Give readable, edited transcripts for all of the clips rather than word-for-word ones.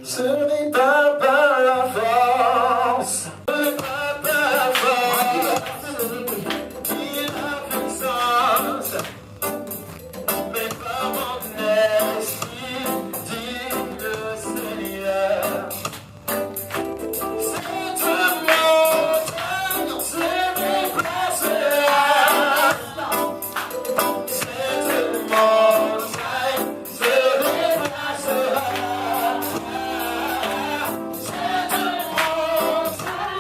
Ce n'est pas par la force, ce n'est pas par la force, ni la puissance, mais par mon esprit, dit le Seigneur. Cette montagne se déplacera, cette montagne se déplacera. Cette montagne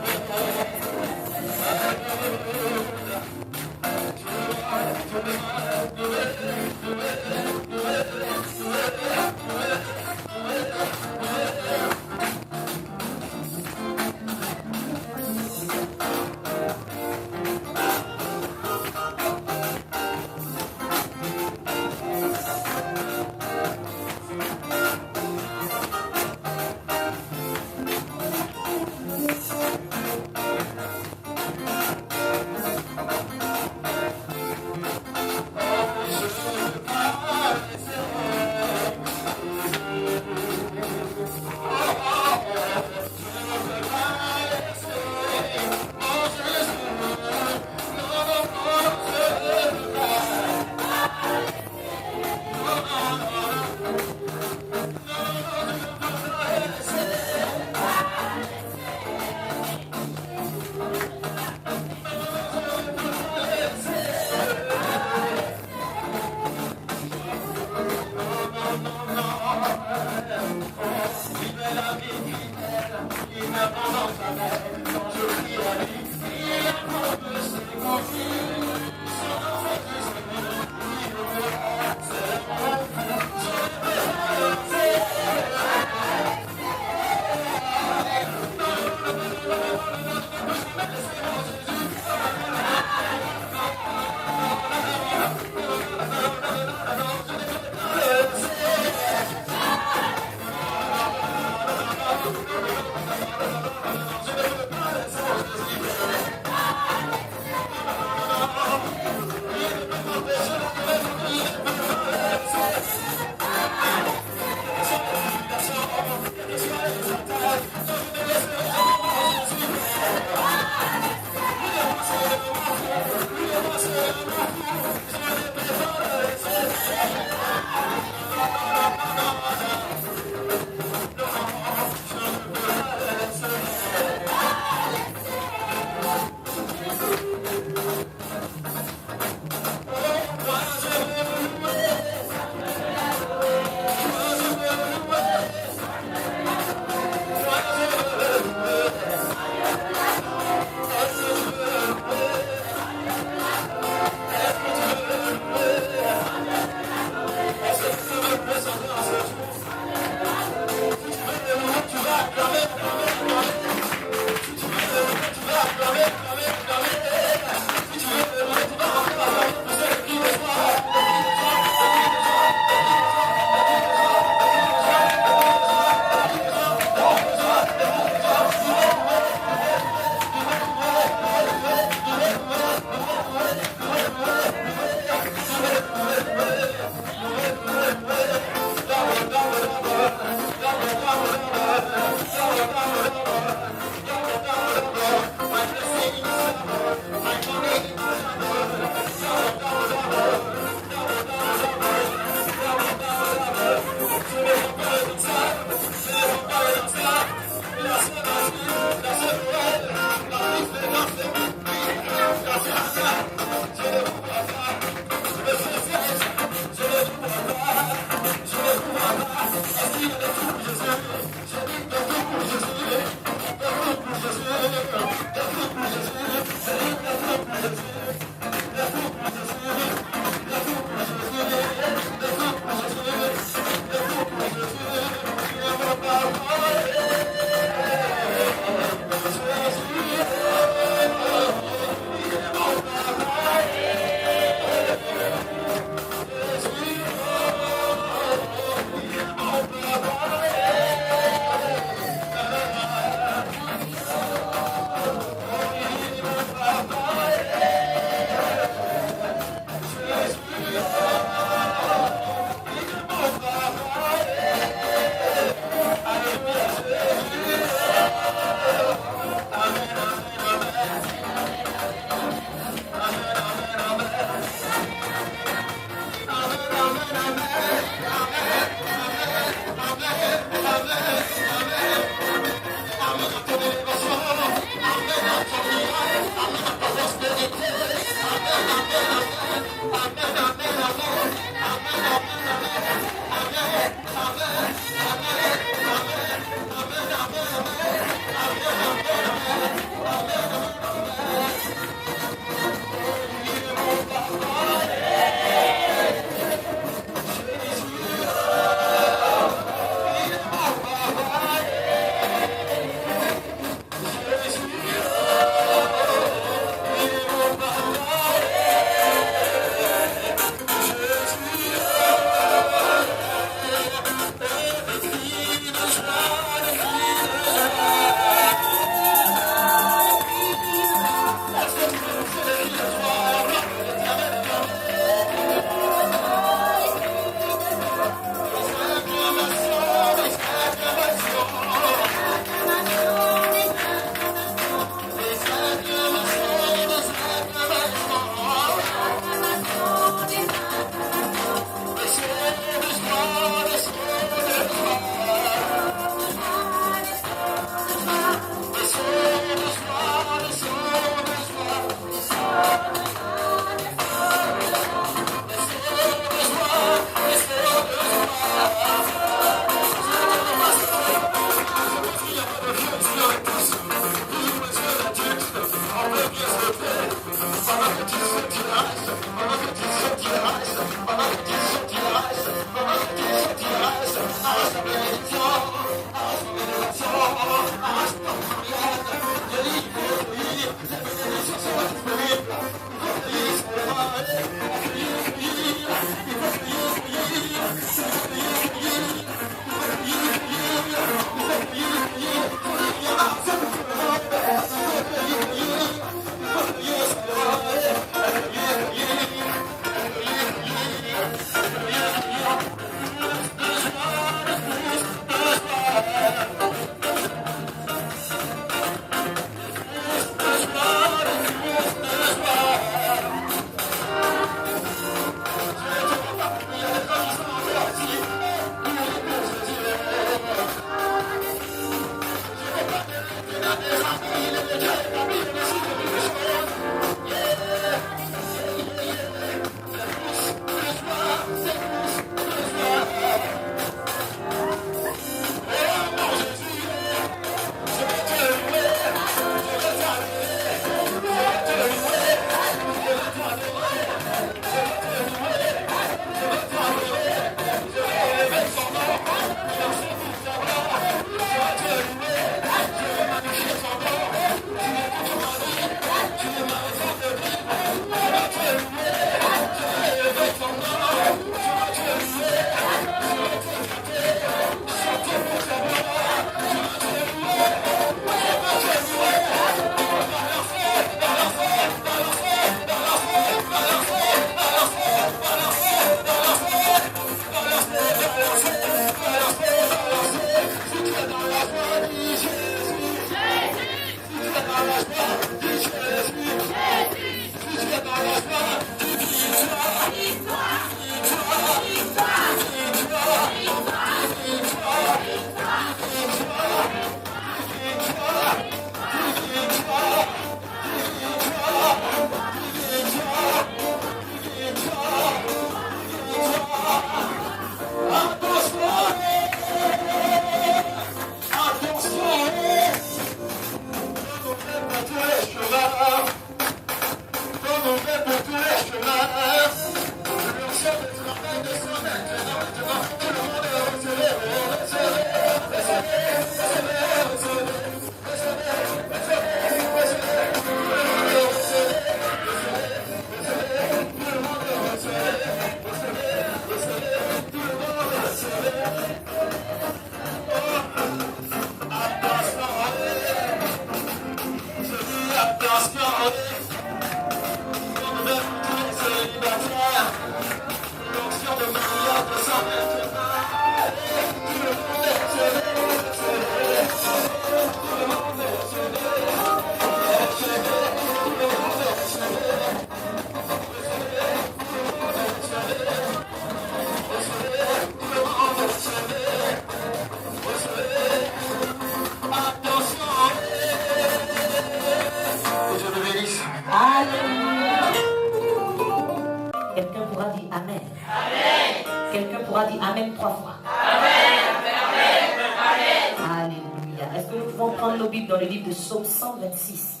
Dans le livre de Psaume 126.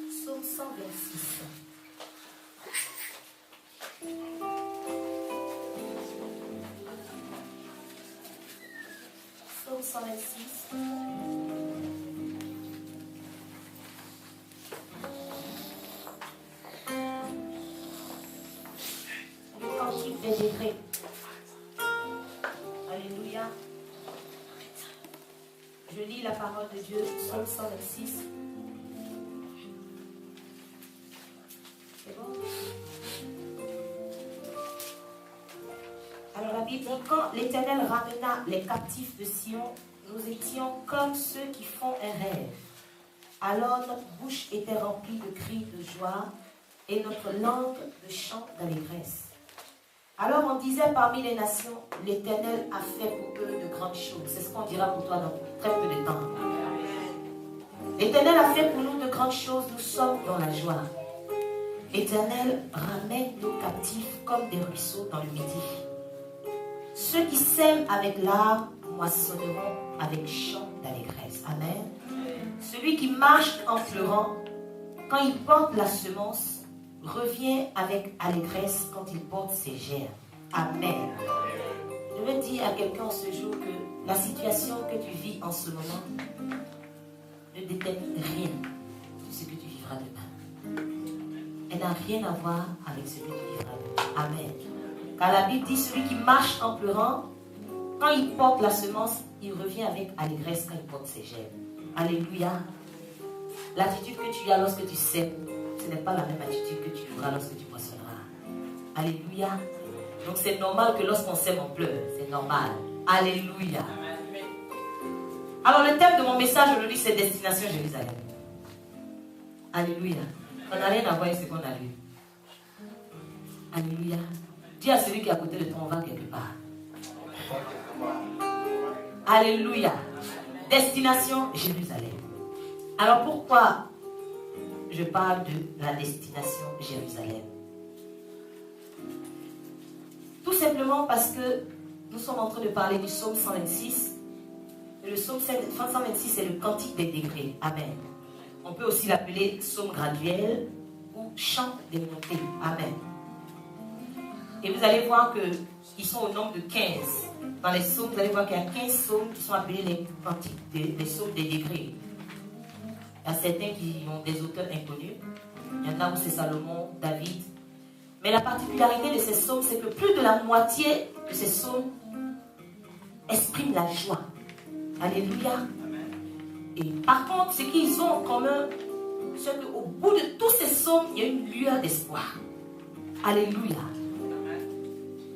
Psaume 126. Psaume 126. Alléluia. Je lis la parole de Dieu, Psaume 126. C'est bon? Alors la Bible dit, quand l'Éternel ramena les captifs de Sion, nous étions comme ceux qui font un rêve. Alors notre bouche était remplie de cris de joie et notre langue de chants d'allégresse. Alors on disait parmi les nations, l'Éternel a fait pour eux de grandes choses. C'est ce qu'on dira pour toi dans très peu de temps. L'Éternel a fait pour nous de grandes choses, nous sommes dans la joie. L'Éternel ramène nos captifs comme des ruisseaux dans le midi. Ceux qui sèment avec larmes moissonneront avec chant d'allégresse. Amen. Celui qui marche en pleurant, quand il porte la semence, revient avec allégresse quand il porte ses germes. Amen. Je veux dire à quelqu'un ce jour que la situation que tu vis en ce moment ne détermine rien de ce que tu vivras demain. Elle n'a rien à voir avec ce que tu vivras demain. Amen. Car la Bible dit, celui qui marche en pleurant, quand il porte la semence, il revient avec allégresse quand il porte ses germes. Alléluia. L'attitude que tu as lorsque tu sèmes, ce n'est pas la même attitude que tu auras lorsque tu moissonneras. Alléluia. Donc c'est normal que lorsqu'on sème, on pleure. C'est normal. Alléluia. Alors le thème de mon message aujourd'hui, c'est Destination Jérusalem. Alléluia. On n'a rien à voir avec ce qu'on a lu. Alléluia. Dis à celui qui est à côté de toi, on va quelque part. Alléluia. Destination Jérusalem. Alors pourquoi je parle de la destination Jérusalem? Tout simplement parce que nous sommes en train de parler du psaume 126. Et le psaume 126, c'est le cantique des degrés. Amen. On peut aussi l'appeler psaume graduel ou chant des montées. Amen. Et vous allez voir qu'ils sont au nombre de 15. Dans les psaumes, vous allez voir qu'il y a 15 psaumes qui sont appelés les cantiques des psaumes des degrés. Il y a certains qui ont des auteurs inconnus. Il y en a où c'est Salomon, David. Mais la particularité de ces psaumes, c'est que plus de la moitié de ces psaumes expriment la joie. Alléluia. Et par contre, ce qu'ils ont en commun, c'est qu'au bout de tous ces psaumes, il y a une lueur d'espoir. Alléluia.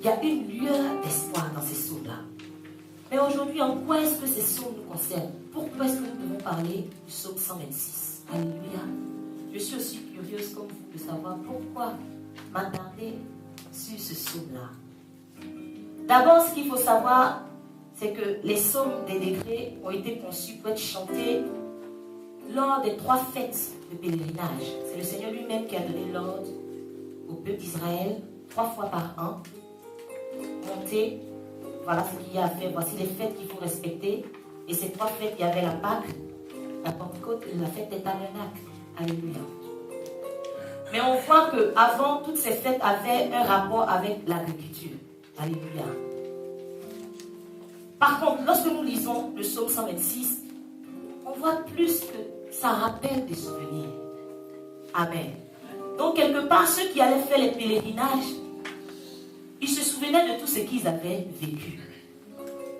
Il y a une lueur d'espoir dans ces psaumes-là. Mais aujourd'hui, en quoi est-ce que ces psaumes nous concernent? Pourquoi est-ce que nous devons parler du psaume 126? Alléluia. Je suis aussi curieuse comme vous de savoir pourquoi m'attarder sur ce psaume-là. D'abord, ce qu'il faut savoir, c'est que les psaumes des degrés ont été conçus pour être chantés lors des 3 fêtes de pèlerinage. C'est le Seigneur lui-même qui a donné l'ordre au peuple d'Israël 3 fois par an. Montez, voilà ce qu'il y a à faire. Voici les fêtes qu'il faut respecter. Et ces 3 fêtes, il y avait la Pâque, la Pentecôte et la fête des tabernacles. Alléluia. Mais on voit qu'avant, toutes ces fêtes avaient un rapport avec l'agriculture. Alléluia. Par contre, lorsque nous lisons le psaume 126, on voit plus que ça rappelle des souvenirs. Amen. Donc, quelque part, ceux qui allaient faire les pèlerinages, ils se souvenaient de tout ce qu'ils avaient vécu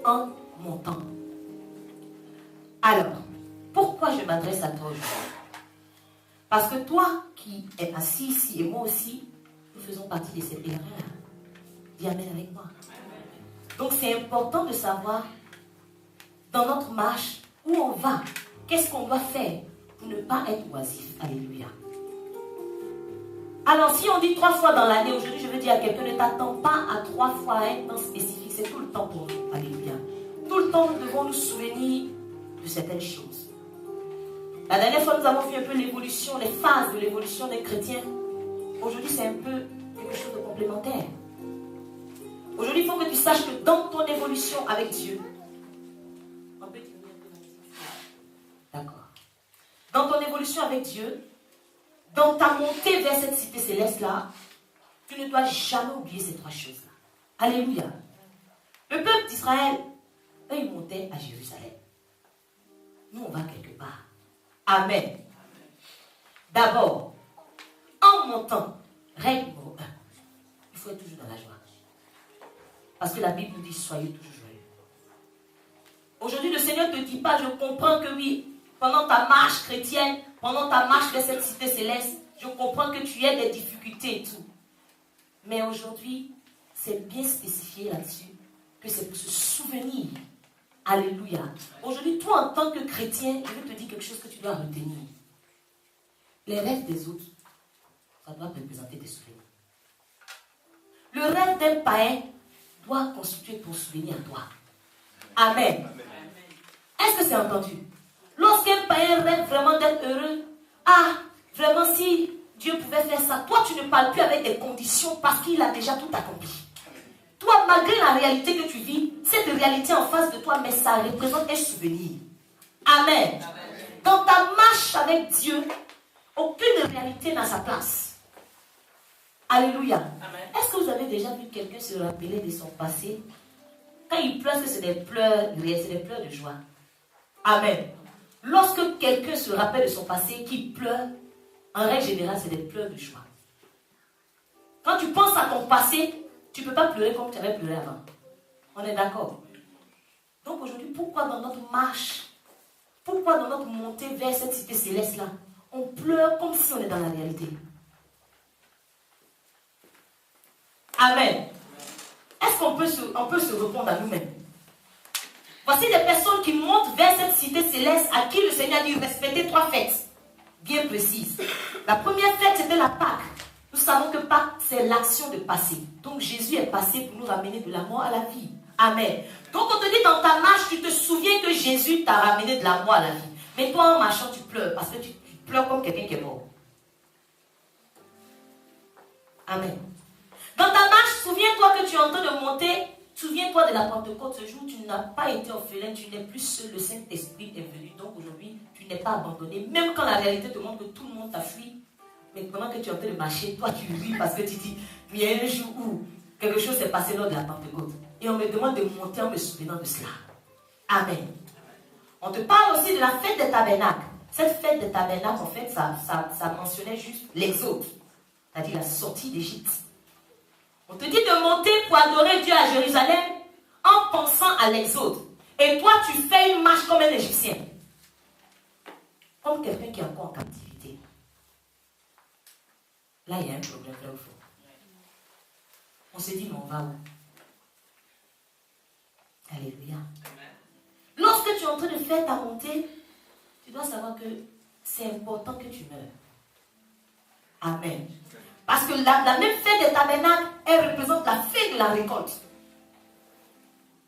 en montant. Alors, pourquoi je m'adresse à toi aujourd'hui? Parce que toi qui es assis ici et moi aussi, nous faisons partie de ces pèlerins. Dis Amen avec moi. Donc c'est important de savoir dans notre marche où on va, qu'est-ce qu'on doit faire pour ne pas être oisif. Alléluia. Alors si on dit 3 fois dans l'année, aujourd'hui je veux dire à quelqu'un, ne t'attends pas à 3 fois à un temps spécifique, c'est tout le temps pour nous. Alléluia. Tout le temps nous devons nous souvenir de certaines choses. La dernière fois nous avons vu un peu l'évolution, les phases de l'évolution des chrétiens. Aujourd'hui c'est un peu quelque chose de complémentaire. Aujourd'hui, il faut que tu saches que dans ton évolution avec Dieu, d'accord. Dans ton évolution avec Dieu, dans ta montée vers cette cité céleste-là, tu ne dois jamais oublier ces 3 choses-là. Alléluia. Le peuple d'Israël, eux, ils montaient à Jérusalem. Nous, on va quelque part. Amen. D'abord, en montant, règle numéro 1, il faut être toujours dans la joie. Parce que la Bible nous dit, soyez toujours joyeux. Aujourd'hui, le Seigneur ne te dit pas, je comprends que oui, pendant ta marche chrétienne, pendant ta marche vers cette cité céleste, je comprends que tu aies des difficultés et tout. Mais aujourd'hui, c'est bien spécifié là-dessus, que c'est pour se souvenir. Alléluia. Aujourd'hui, toi, en tant que chrétien, je veux te dire quelque chose que tu dois retenir. Les rêves des autres, ça doit représenter des souvenirs. Le rêve d'un païen doit constituer ton souvenir à toi. Amen. Est-ce que c'est entendu? Lorsqu'un païen rêve vraiment d'être heureux, vraiment si Dieu pouvait faire ça, toi tu ne parles plus avec des conditions parce qu'il a déjà tout accompli. Toi, malgré la réalité que tu vis, cette réalité en face de toi, mais ça représente un souvenir. Amen. Dans ta marche avec Dieu, aucune réalité n'a sa place. Alléluia. Amen. Est-ce que vous avez déjà vu quelqu'un se rappeler de son passé? Quand il pleure, c'est des pleurs réels, c'est des pleurs de joie. Amen. Lorsque quelqu'un se rappelle de son passé, qui pleure, en règle générale, c'est des pleurs de joie. Quand tu penses à ton passé, tu ne peux pas pleurer comme tu avais pleuré avant. On est d'accord? Donc aujourd'hui, pourquoi dans notre marche, pourquoi dans notre montée vers cette cité céleste-là, on pleure comme si on est dans la réalité? Amen. Est-ce qu'on peut se répondre à nous-mêmes? Voici des personnes qui montent vers cette cité céleste à qui le Seigneur a dit respecter 3 fêtes bien précises. La première fête, c'était la Pâque. Nous savons que Pâques, c'est l'action de passer. Donc Jésus est passé pour nous ramener de la mort à la vie. Amen. Donc on te dit dans ta marche, tu te souviens que Jésus t'a ramené de la mort à la vie. Mais toi en marchant, tu pleures parce que tu pleures comme quelqu'un qui est mort. Amen. Dans ta marche, souviens-toi que tu es en train de monter. Souviens-toi de la Pentecôte. Ce jour, tu n'as pas été orphelin, tu n'es plus seul. Le Saint-Esprit est venu. Donc aujourd'hui, tu n'es pas abandonné. Même quand la réalité te montre que tout le monde t'a fui. Mais pendant que tu es en train de marcher, toi tu ris parce que tu dis, il y a un jour où quelque chose s'est passé lors de la Pentecôte. Et on me demande de monter en me souvenant de cela. Amen. On te parle aussi de la fête des tabernacles. Cette fête des tabernacles, en fait, ça mentionnait juste l'exode. C'est-à-dire la sortie d'Égypte. On te dit de monter pour adorer Dieu à Jérusalem en pensant à l'exode. Et toi, tu fais une marche comme un Égyptien. Comme quelqu'un qui est encore en captivité. Là, il y a un problème, vrai ou faux? On se dit, mais on va où? Alléluia. Lorsque tu es en train de faire ta montée, tu dois savoir que c'est important que tu meurs. Amen. Parce que la même fête des tabernacles, elle représente la fête de la récolte.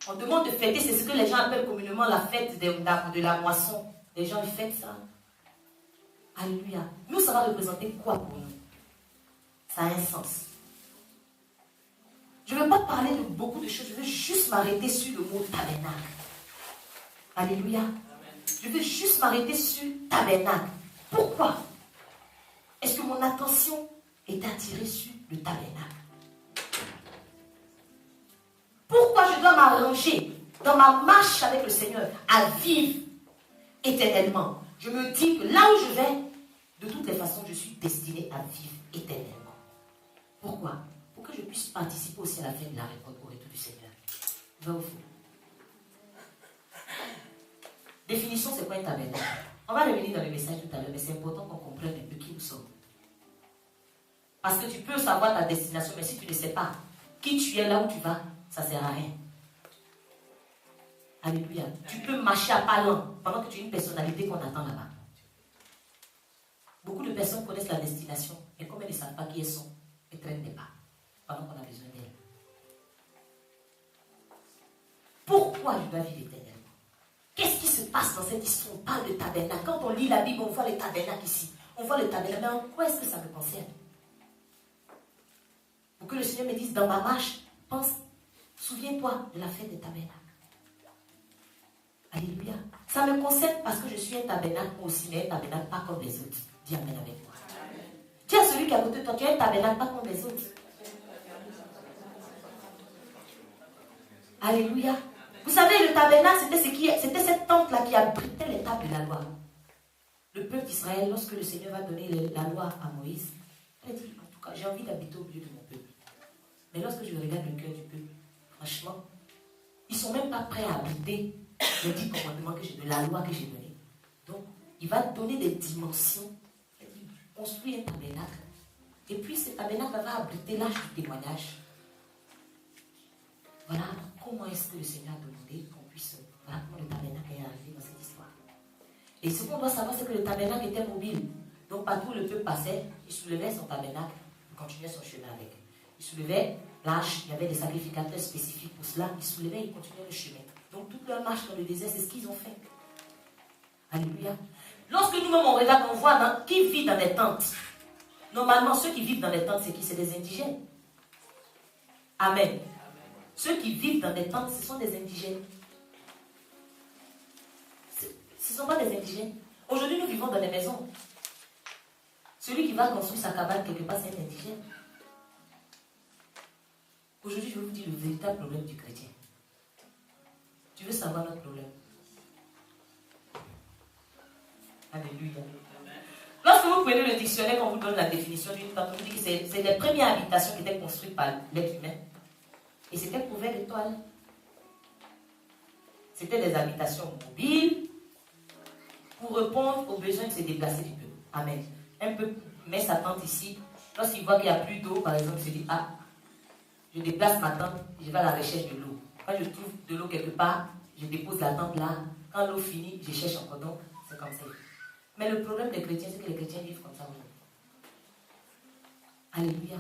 On demande de fêter, c'est ce que les gens appellent communément la fête de la moisson. Les gens, ils fêtent ça. Alléluia. Nous, ça va représenter quoi pour nous? Ça a un sens. Je ne veux pas parler de beaucoup de choses, je veux juste m'arrêter sur le mot tabernacle. Alléluia. Je veux juste m'arrêter sur tabernacle. Pourquoi? Est-ce que mon attention est attirée sur le tabernacle? Pourquoi je dois m'arranger dans ma marche avec le Seigneur à vivre éternellement? Je me dis que là où je vais, de toutes les façons, je suis destiné à vivre éternellement. Pourquoi? Pour que je puisse participer aussi à la fête de la récolte au retour du Seigneur. Va au fond. Définition, c'est quoi un tabernacle? On va revenir dans le message tout à l'heure, mais c'est important qu'on comprenne un peu qui nous sommes. Parce que tu peux savoir ta destination, mais si tu ne sais pas qui tu es, là où tu vas, ça ne sert à rien. Alléluia. Tu peux marcher à pas lents pendant que tu es une personnalité qu'on attend là-bas. Beaucoup de personnes connaissent la destination, mais comme elles ne savent pas qui elles sont, elles traînent des pas pendant qu'on a besoin d'elles. Pourquoi je dois vivre éternellement? Qu'est-ce qui se passe dans cette histoire? On parle de tabernacle. Quand on lit la Bible, on voit le tabernacle ici. On voit le tabernacle. Mais en quoi est-ce que ça me concerne? Pour que le Seigneur me dise, dans ma marche, pense, souviens-toi de la fête des tabernacles. Alléluia. Ça me concerne parce que je suis un tabernacle, moi aussi, mais un tabernacle pas comme les autres. Dis amen avec moi. Dis à celui qui est à côté de toi, tu es un tabernacle pas comme les autres. Alléluia. Vous savez, le tabernacle, c'était cette tente-là qui abritait les tables de la loi. Le peuple d'Israël, lorsque le Seigneur va donner la loi à Moïse, il a dit, en tout cas, j'ai envie d'habiter au milieu de mon peuple. Mais lorsque je regarde le cœur du peuple, franchement, ils ne sont même pas prêts à habiter les 10 commandements que j'ai donné, la loi que j'ai donnée. Donc, il va donner des dimensions. Il dit, construis un tabernacle. Et puis, ce tabernacle va abriter l'âge du témoignage. Voilà comment est-ce que le Seigneur a demandé qu'on puisse... Voilà comment le tabernacle est arrivé dans cette histoire. Et ce qu'on doit savoir, c'est que le tabernacle était mobile. Donc, partout où le peuple passait, il soulevait son tabernacle, il continuait son chemin avec. Il soulevait l'arche, il y avait des sacrificateurs spécifiques pour cela. Il soulevait, il continuait le chemin. Donc, toute leur marche dans le désert, c'est ce qu'ils ont fait. Alléluia. Lorsque nous-mêmes on regarde, on voit qui vit dans des tentes. Normalement, ceux qui vivent dans des tentes, c'est qui? C'est des indigènes. Amen. Ceux qui vivent dans des tentes, ce sont des indigènes. Ce ne sont pas des indigènes. Aujourd'hui, nous vivons dans des maisons. Celui qui va construire sa cabane quelque part, c'est un indigène. Aujourd'hui, je vais vous dire le véritable problème du chrétien. Tu veux savoir notre problème? Alléluia. Lorsque vous prenez le dictionnaire, quand on vous donne la définition d'une tente, on vous dit que c'est les premières habitations qui étaient construites par l'être humain. Et c'était couvert de toiles. C'était des habitations mobiles pour répondre aux besoins de se déplacer du peuple. Amen. Un peu met sa tente ici. Lorsqu'il voit qu'il n'y a plus d'eau, par exemple, il se dit, ah, je déplace ma tente, je vais à la recherche de l'eau. Quand je trouve de l'eau quelque part, je dépose la tente là. Quand l'eau finit, je cherche encore. Donc, c'est comme ça. Mais le problème des chrétiens, c'est que les chrétiens vivent comme ça aujourd'hui. Alléluia.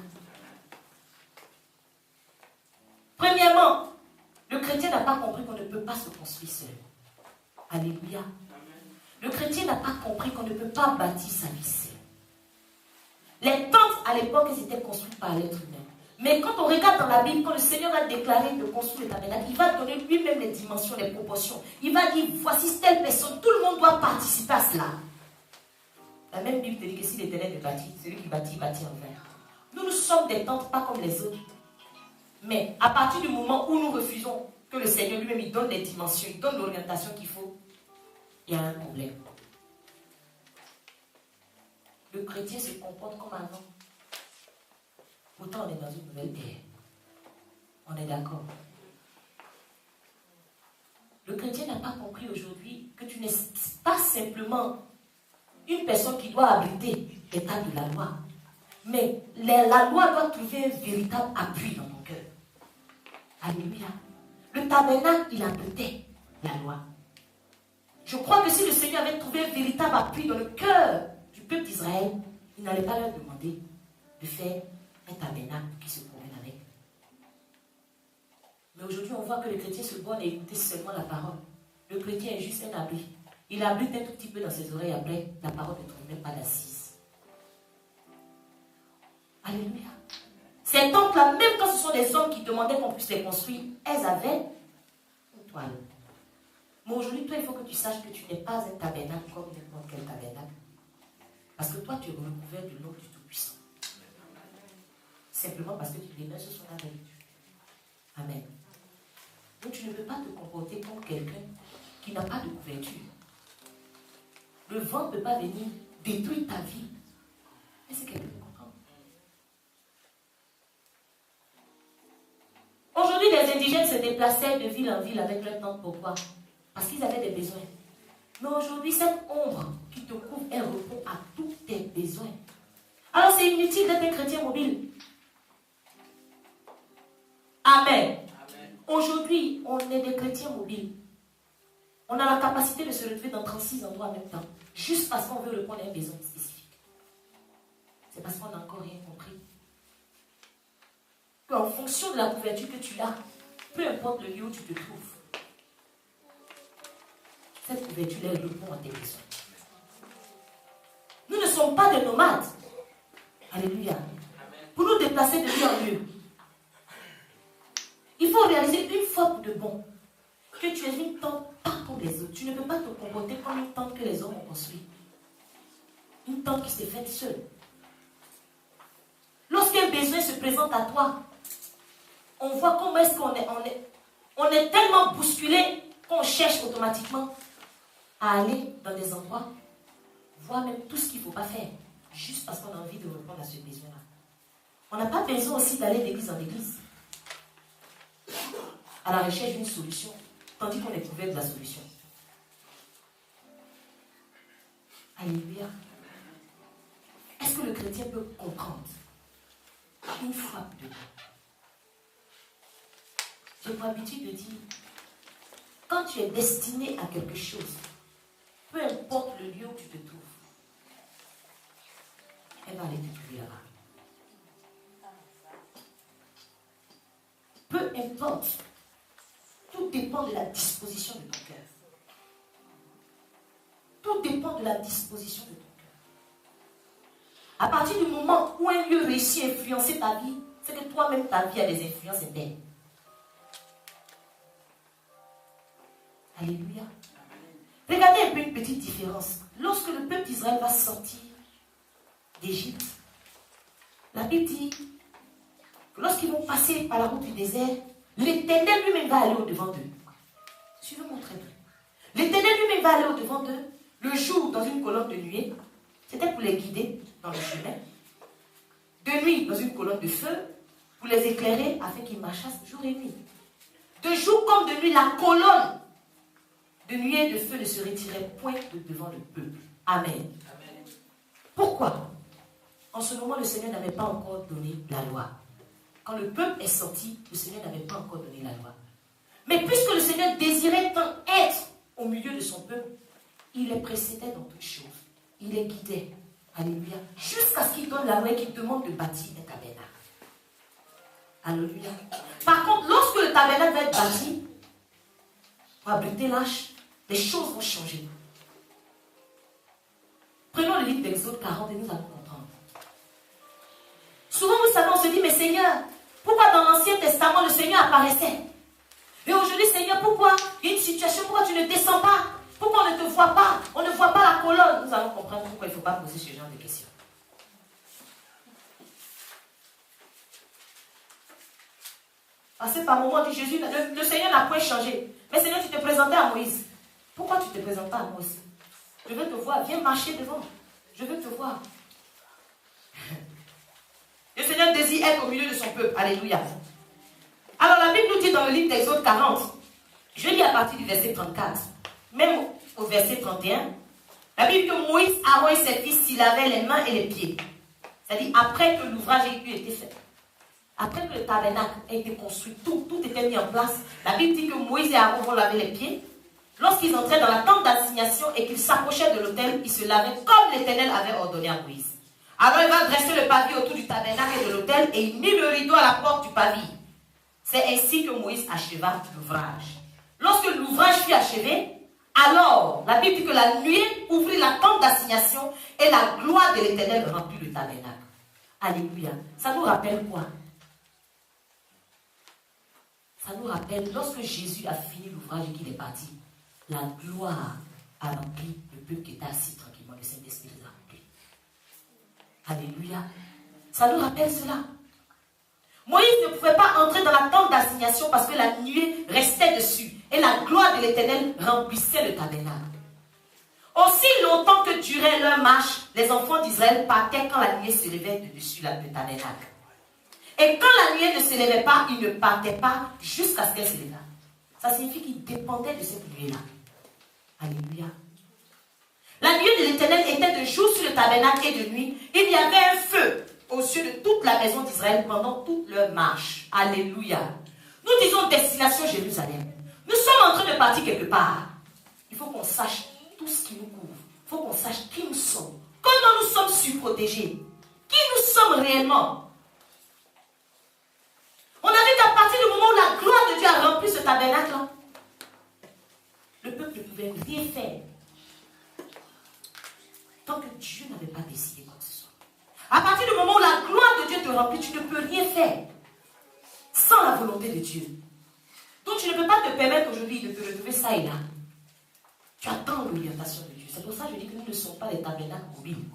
Premièrement, le chrétien n'a pas compris qu'on ne peut pas se construire seul. Alléluia. Le chrétien n'a pas compris qu'on ne peut pas bâtir sa vie seul. Les tentes à l'époque, elles étaient construites par l'être humain. Mais quand on regarde dans la Bible, quand le Seigneur a déclaré de construire le tabernacle, il va donner lui-même les dimensions, les proportions. Il va dire, voici telle personne, tout le monde doit participer à cela. La même Bible te dit que si l'Éternel est bâti, celui qui bâtit, bâtit en vain. Nous sommes des tentes pas comme les autres. Mais à partir du moment où nous refusons que le Seigneur lui-même il donne les dimensions, il donne l'orientation qu'il faut, il y a un problème. Le chrétien se comporte comme avant. Pourtant, on est dans une nouvelle ère. On est d'accord. Le chrétien n'a pas compris aujourd'hui que tu n'es pas simplement une personne qui doit abriter l'état de la loi. Mais la loi doit trouver un véritable appui dans ton cœur. Alléluia. Le tabernacle, il abritait la loi. Je crois que si le Seigneur avait trouvé un véritable appui dans le cœur du peuple d'Israël, il n'allait pas leur demander de faire un tabernacle qui se promène avec. Mais aujourd'hui, on voit que le chrétien se borne à écouter seulement la parole. Le chrétien est juste un abri. Il abrite un tout petit peu dans ses oreilles, après, la parole ne trouve même pas d'assise. Alléluia. Ces temples-là, même quand ce sont des hommes qui demandaient qu'on puisse les construire, elles avaient une toile. Mais aujourd'hui, toi, il faut que tu saches que tu n'es pas un tabernacle comme n'importe quel tabernacle. Parce que toi, tu es recouvert du nom du Tout-Puissant. Simplement parce que les mains se sont lavées. Amen. Donc tu ne peux pas te comporter comme quelqu'un qui n'a pas de couverture. Le vent ne peut pas venir détruire ta vie. Mais c'est quelqu'un qui comprend. Aujourd'hui, les indigènes se déplaçaient de ville en ville avec leur tente. Pourquoi? Parce qu'ils avaient des besoins. Mais aujourd'hui, cette ombre qui te couvre, elle répond à tous tes besoins. Alors c'est inutile d'être un chrétien mobile. Amen. Aujourd'hui, on est des chrétiens mobiles. On a la capacité de se retrouver dans 36 endroits en même temps. Juste parce qu'on veut répondre à un besoin spécifique. C'est parce qu'on n'a encore rien compris. Qu'en fonction de la couverture que tu as, peu importe le lieu où tu te trouves, cette couverture, elle répond à tes besoins. Nous ne sommes pas des nomades. Alléluia. Pour nous déplacer de lieu en lieu, il faut réaliser une fois pour de bon que tu es une tente pas comme les autres. Tu ne peux pas te comporter comme une tente que les hommes ont construite. Une tente qui s'est faite seule. Lorsqu'un besoin se présente à toi, on voit comment est-ce qu'on est. On est tellement bousculé qu'on cherche automatiquement à aller dans des endroits, voir même tout ce qu'il ne faut pas faire, juste parce qu'on a envie de répondre à ce besoin-là. On n'a pas besoin aussi d'aller d'église en église à la recherche d'une solution, tandis qu'on est couvert de la solution. Alléluia. Est-ce que le chrétien peut comprendre une fois de temps? J'ai pour habitude de dire, quand tu es destiné à quelque chose, peu importe le lieu où tu te trouves, elle va aller te trouver là-bas. Peu importe. Tout dépend de la disposition de ton cœur. Tout dépend de la disposition de ton cœur. À partir du moment où un lieu réussit à influencer ta vie, c'est que toi-même, ta vie a des influences internes. Alléluia. Regardez un peu une petite différence. Lorsque le peuple d'Israël va sortir d'Égypte, la Bible dit lorsqu'ils vont passer par la route du désert, l'Éternel lui-même va aller au-devant d'eux. Suivez-moi très bien. L'Éternel lui-même va aller au-devant d'eux, le jour dans une colonne de nuée, c'était pour les guider dans le chemin. De nuit dans une colonne de feu, pour les éclairer afin qu'ils marchassent jour et nuit. De jour comme de nuit, la colonne de nuée et de feu ne se retirait point de devant le peuple. Amen. Amen. Pourquoi? En ce moment, le Seigneur n'avait pas encore donné la loi. Quand le peuple est sorti, le Seigneur n'avait pas encore donné la loi. Mais puisque le Seigneur désirait tant être au milieu de son peuple, il les précédait dans toutes choses. Il les guidait. Alléluia. Jusqu'à ce qu'il donne la loi et qu'il demande de bâtir un tabernacle. Alléluia. Par contre, lorsque le tabernacle va être bâti, pour abriter l'arche, les choses vont changer. Prenons le livre d'Exode 40 et nous allons comprendre. Souvent, vous savez, on se dit, mais Seigneur, pourquoi dans l'Ancien Testament, le Seigneur apparaissait? Et aujourd'hui, Seigneur, pourquoi il y a une situation, pourquoi tu ne descends pas? Pourquoi on ne te voit pas? On ne voit pas la colonne. Nous allons comprendre pourquoi il ne faut pas poser ce genre de questions. Parce que par moment, dit Jésus, le Seigneur n'a point changé. Mais Seigneur, tu te présentais à Moïse. Pourquoi tu ne te présentes pas à moi aussi? Je veux te voir, viens marcher devant. Je veux te voir. Le Seigneur désire être au milieu de son peuple. Alléluia. Alors la Bible nous dit dans le livre d'Exode 40, je lis à partir du verset 34, même au verset 31, la Bible dit que Moïse, Aaron et ses fils s'y lavaient les mains et les pieds. C'est-à-dire après que l'ouvrage ait été fait. Après que le tabernacle a été construit, tout était mis en place. La Bible dit que Moïse et Aaron vont laver les pieds. Lorsqu'ils entraient dans la tente d'assignation et qu'ils s'approchaient de l'autel, ils se lavaient comme l'Éternel avait ordonné à Moïse. Alors il va dresser le pavis autour du tabernacle et de l'autel et il mit le rideau à la porte du pavis. C'est ainsi que Moïse acheva l'ouvrage. Lorsque l'ouvrage fut achevé, alors la Bible dit que la nuée ouvrit la tente d'assignation et la gloire de l'Éternel remplit le tabernacle. Alléluia. Ça nous rappelle quoi? Ça nous rappelle lorsque Jésus a fini l'ouvrage et qu'il est parti, la gloire a rempli le peuple qui était assis tranquillement, le Saint-Esprit les a remplis. Alléluia. Ça nous rappelle cela. Moïse ne pouvait pas entrer dans la tente d'assignation parce que la nuée restait dessus et la gloire de l'Éternel remplissait le tabernacle. Aussi longtemps que durait leur marche, les enfants d'Israël partaient quand la nuée se levait de dessus le tabernacle. Et quand la nuée ne se levait pas, ils ne partaient pas jusqu'à ce qu'elle se levât. Ça signifie qu'ils dépendaient de cette nuée-là. Alléluia. La nuée de l'Éternel était de jour sur le tabernacle et de nuit. Il y avait un feu aux yeux de toute la maison d'Israël pendant toute leur marche. Alléluia. Nous disons destination Jérusalem. Nous sommes en train de partir quelque part. Il faut qu'on sache tout ce qui nous couvre. Il faut qu'on sache qui nous sommes. Comment nous sommes surprotégés. Qui nous sommes réellement. On a vu qu'à partir du moment où la gloire de Dieu a rempli ce tabernacle-là, le peuple ne pouvait rien faire. Tant que Dieu n'avait pas décidé quoi que ce soit. À partir du moment où la gloire de Dieu te remplit, tu ne peux rien faire sans la volonté de Dieu. Donc tu ne peux pas te permettre aujourd'hui de te retrouver ça et là. Tu attends l'orientation de Dieu. C'est pour ça que je dis que nous ne sommes pas des tabernacles mobiles.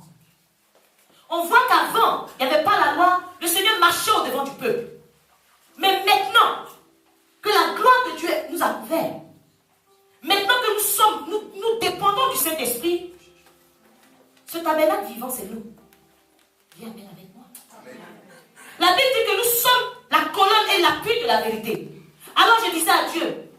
On voit qu'avant, il n'y avait pas la loi, le Seigneur marchait au-devant du peuple. Mais maintenant que la gloire de Dieu nous a couverts, maintenant que nous dépendons du Saint-Esprit, ce tabernacle vivant, c'est nous. Viens, amène avec moi. Amen. La Bible dit que nous sommes la colonne et l'appui de la vérité. Alors je disais à Dieu,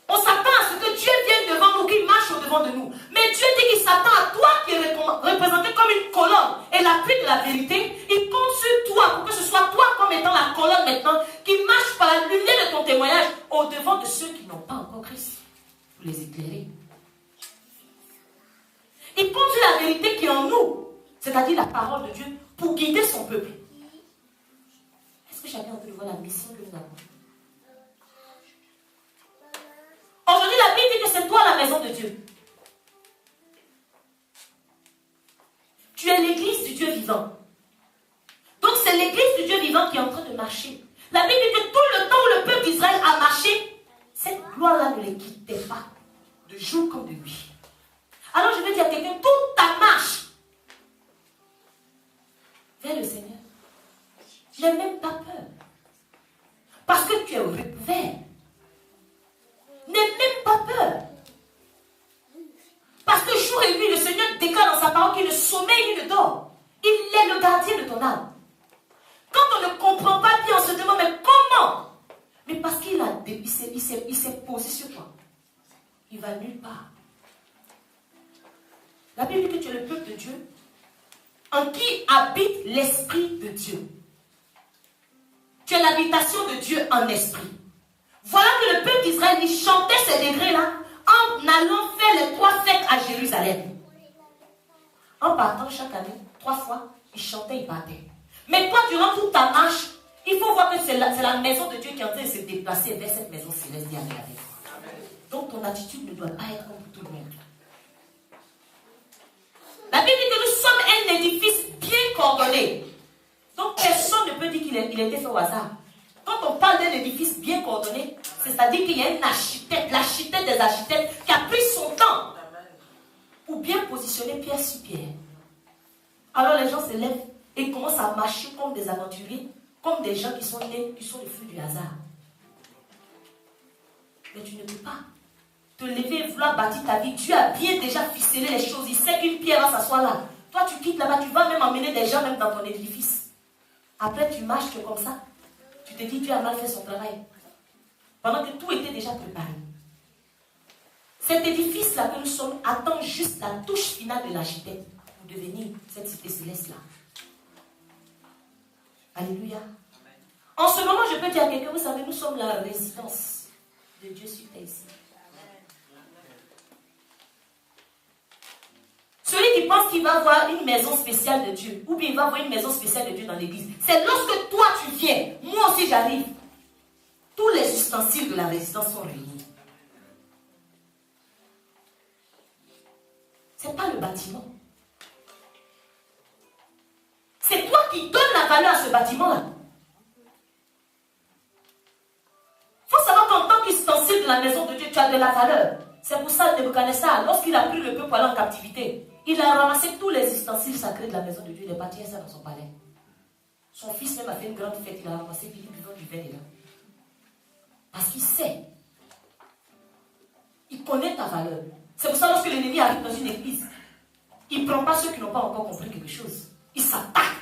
on s'attend à ce que Dieu vienne devant nous, qu'il marche au-devant de nous. Mais Dieu dit qu'il s'attend à toi qui est représenté comme une colonne et l'appui de la vérité. Il compte sur toi pour que ce soit toi comme étant la colonne maintenant qui marche par la lumière de ton témoignage au-devant de ceux qui n'ont pas encore Christ. Pour les éclairer. Il compte sur la vérité qui est en nous, c'est-à-dire la parole de Dieu, pour guider son peuple. Est-ce que chacun peut voir la mission que nous avons? Aujourd'hui, la Bible dit que c'est toi la maison de Dieu. Tu es l'église du Dieu vivant. Donc c'est l'église du Dieu vivant qui est en train de marcher. La Bible dit que tout le temps où le peuple d'Israël a marché, cette gloire-là ne les quittait pas, de jour comme de nuit. Alors je vais dire à quelqu'un, toute ta marche vers le Seigneur, N'aie même pas peur. Parce que tu es recouvert. N'aie même pas peur. Parce que jour et nuit, le Seigneur déclare dans sa parole qu'il ne sommeille ni ne dort. Il est le gardien de ton âme. Quand on ne comprend pas bien, on se demande, mais comment? Mais parce qu'il s'est posé sur toi. Il ne va nulle part. La Bible dit que tu es le peuple de Dieu, en qui habite l'Esprit de Dieu. Tu es l'habitation de Dieu en esprit. Voilà que le peuple d'Israël, il chantait ces degrés-là en allant faire les 3 fêtes à Jérusalem. En partant chaque année, 3 fois, il chantait, il partait. Mais toi, durant toute ta marche, il faut voir que c'est la maison de Dieu qui est en train de se déplacer vers cette maison céleste. Donc ton attitude ne doit pas être comme pour tout le monde. La Bible dit que nous sommes un édifice bien coordonné. Donc personne ne peut dire qu'il a été fait au hasard. Quand on parle d'un édifice bien coordonné, c'est-à-dire qu'il y a un architecte, l'architecte des architectes, qui a pris son temps pour bien positionner pierre sur pierre. Alors les gens se lèvent et commencent à marcher comme des aventuriers, comme des gens qui sont nés, qui sont le fruit du hasard. Mais tu ne peux pas te lever et vouloir bâtir ta vie. Dieu a bien déjà ficelé les choses. Il sait qu'une pierre va s'asseoir là. Toi, tu quittes là-bas, tu vas même emmener des gens même dans ton édifice. Après, tu marches comme ça. Tu te dis, Dieu a mal fait son travail. Pendant que tout était déjà préparé. Cet édifice-là que nous sommes attend juste la touche finale de l'architecte pour devenir cette cité céleste-là. Alléluia. En ce moment, je peux dire à quelqu'un, vous savez, nous sommes la résidence de Dieu sur terre ici. Celui qui pense qu'il va avoir une maison spéciale de Dieu, ou bien il va avoir une maison spéciale de Dieu dans l'église, c'est lorsque toi tu viens, moi aussi j'arrive, tous les ustensiles de la résidence sont réunis. Ce n'est pas le bâtiment. C'est toi qui donnes la valeur à ce bâtiment-là. Il faut savoir qu'en tant qu'ustensile de la maison de Dieu, tu as de la valeur. C'est pour ça que Nebuchadnezzar, lorsqu'il a pris le peuple pour aller en captivité, il a ramassé tous les ustensiles sacrés de la maison de Dieu, il a bâti ça dans son palais. Son fils même a fait une grande fête, il a ramassé, puis il buvait du vin dedans. Parce qu'il sait. Il connaît ta valeur. C'est pour ça que lorsque l'ennemi arrive dans une église, il ne prend pas ceux qui n'ont pas encore compris quelque chose. Il s'attaque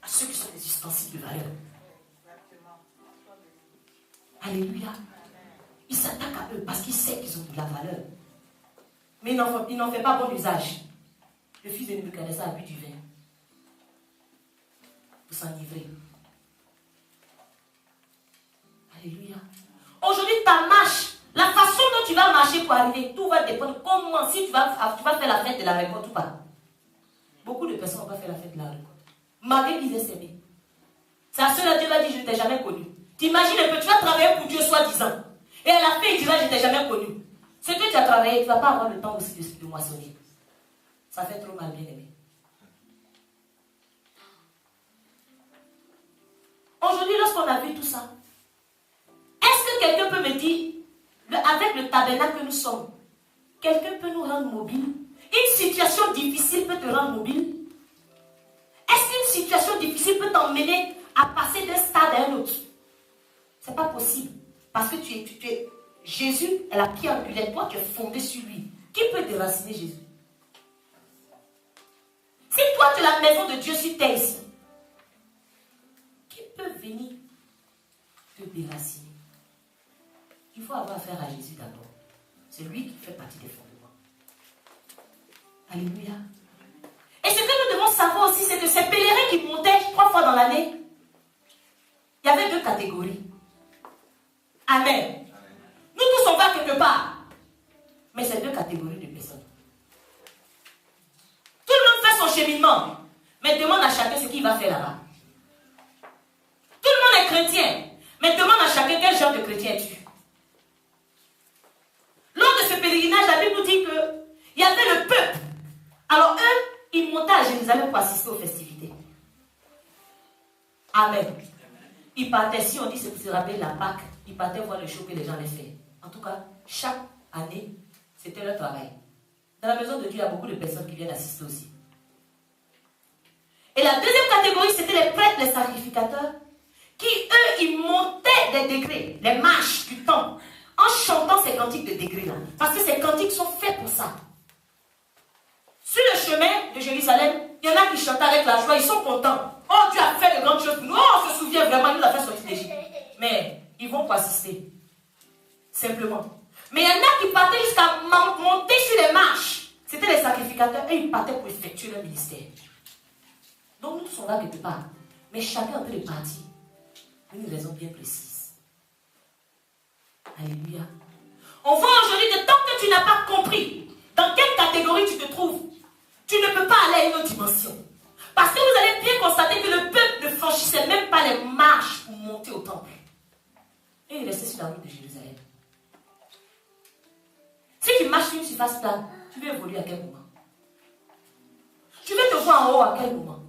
à ceux qui sont des ustensiles de valeur. Alléluia. Il s'attaque à eux parce qu'il sait qu'ils ont de la valeur. Mais il n'en fait pas bon usage. Le fils de Nebuchadnezzar a bu du vin pour s'enivrer. Alléluia. Aujourd'hui, ta marche, la façon dont tu vas marcher pour arriver, tout va dépendre comment, si tu vas faire la fête de la récolte ou pas. Beaucoup de personnes n'ont pas fait la fête de la récolte. Malgré qu'ils aient s'aimer. C'est à cela Dieu va dire, je ne t'ai jamais connu. T'imagines un peu, tu vas travailler pour Dieu soi-disant. Et à la fin, il dira, je ne t'ai jamais connu. C'est que tu as travaillé, tu ne vas pas avoir le temps aussi de moissonner. Ça fait trop mal, bien aimé. Aujourd'hui, lorsqu'on a vu tout ça, est-ce que quelqu'un peut me dire, avec le tabernacle que nous sommes, quelqu'un peut nous rendre mobiles? Une situation difficile peut te rendre mobile? Est-ce qu'une situation difficile peut t'emmener à passer d'un stade à un autre? Ce n'est pas possible. Parce que Jésus est la pierre angulaire. Toi, tu es fondé sur lui. Qui peut déraciner Jésus? Si toi, tu es la maison de Dieu sur terre ici, qui peut venir te déraciner? Il faut avoir affaire à Jésus d'abord. C'est lui qui fait partie des fondements. Alléluia. Et ce que nous devons savoir aussi, c'est que ces pèlerins qui montaient 3 fois dans l'année, il y avait 2 catégories. Amen. Nous tous, on va quelque part. Mais c'est 2 catégories de personnes. Tout le monde fait son cheminement. Mais demande à chacun ce qu'il va faire là-bas. Tout le monde est chrétien. Mais demande à chacun quel genre de chrétien es-tu. Lors de ce pèlerinage, la Bible nous dit qu'il y avait le peuple. Alors eux, ils montaient à Jérusalem pour assister aux festivités. Amen. Ils partaient, si on dit que se rappelle la Pâque, ils partaient voir le show que les gens allaient faire. En tout cas, chaque année, c'était leur travail. Dans la maison de Dieu, il y a beaucoup de personnes qui viennent assister aussi. Et la deuxième catégorie, c'était les prêtres, les sacrificateurs. qui montait des degrés, les marches du temple, en chantant ces cantiques de degrés-là. Parce que ces cantiques sont faits pour ça. Sur le chemin de Jérusalem, il y en a qui chantent avec la joie, ils sont contents. Oh, Dieu a fait de grandes choses pour nous. Oh, on se souvient vraiment, il nous a fait sortir d'Égypte. Mais ils vont pas assister. Simplement. Mais il y en a qui partaient jusqu'à monter sur les marches. C'était les sacrificateurs et ils partaient pour effectuer leur ministère. Donc nous tous sommes là quelque part. Mais chacun entre les parties. Pour une raison bien précise. Alléluia. On voit aujourd'hui que tant que tu n'as pas compris dans quelle catégorie tu te trouves, tu ne peux pas aller à une autre dimension. Parce que vous allez bien constater que le peuple ne franchissait même pas les marches pour monter au temple. Et il restait sur la route de Jérusalem. Si tu marches sur une surface plane, tu veux évoluer à quel moment? Tu veux te voir en haut à quel moment?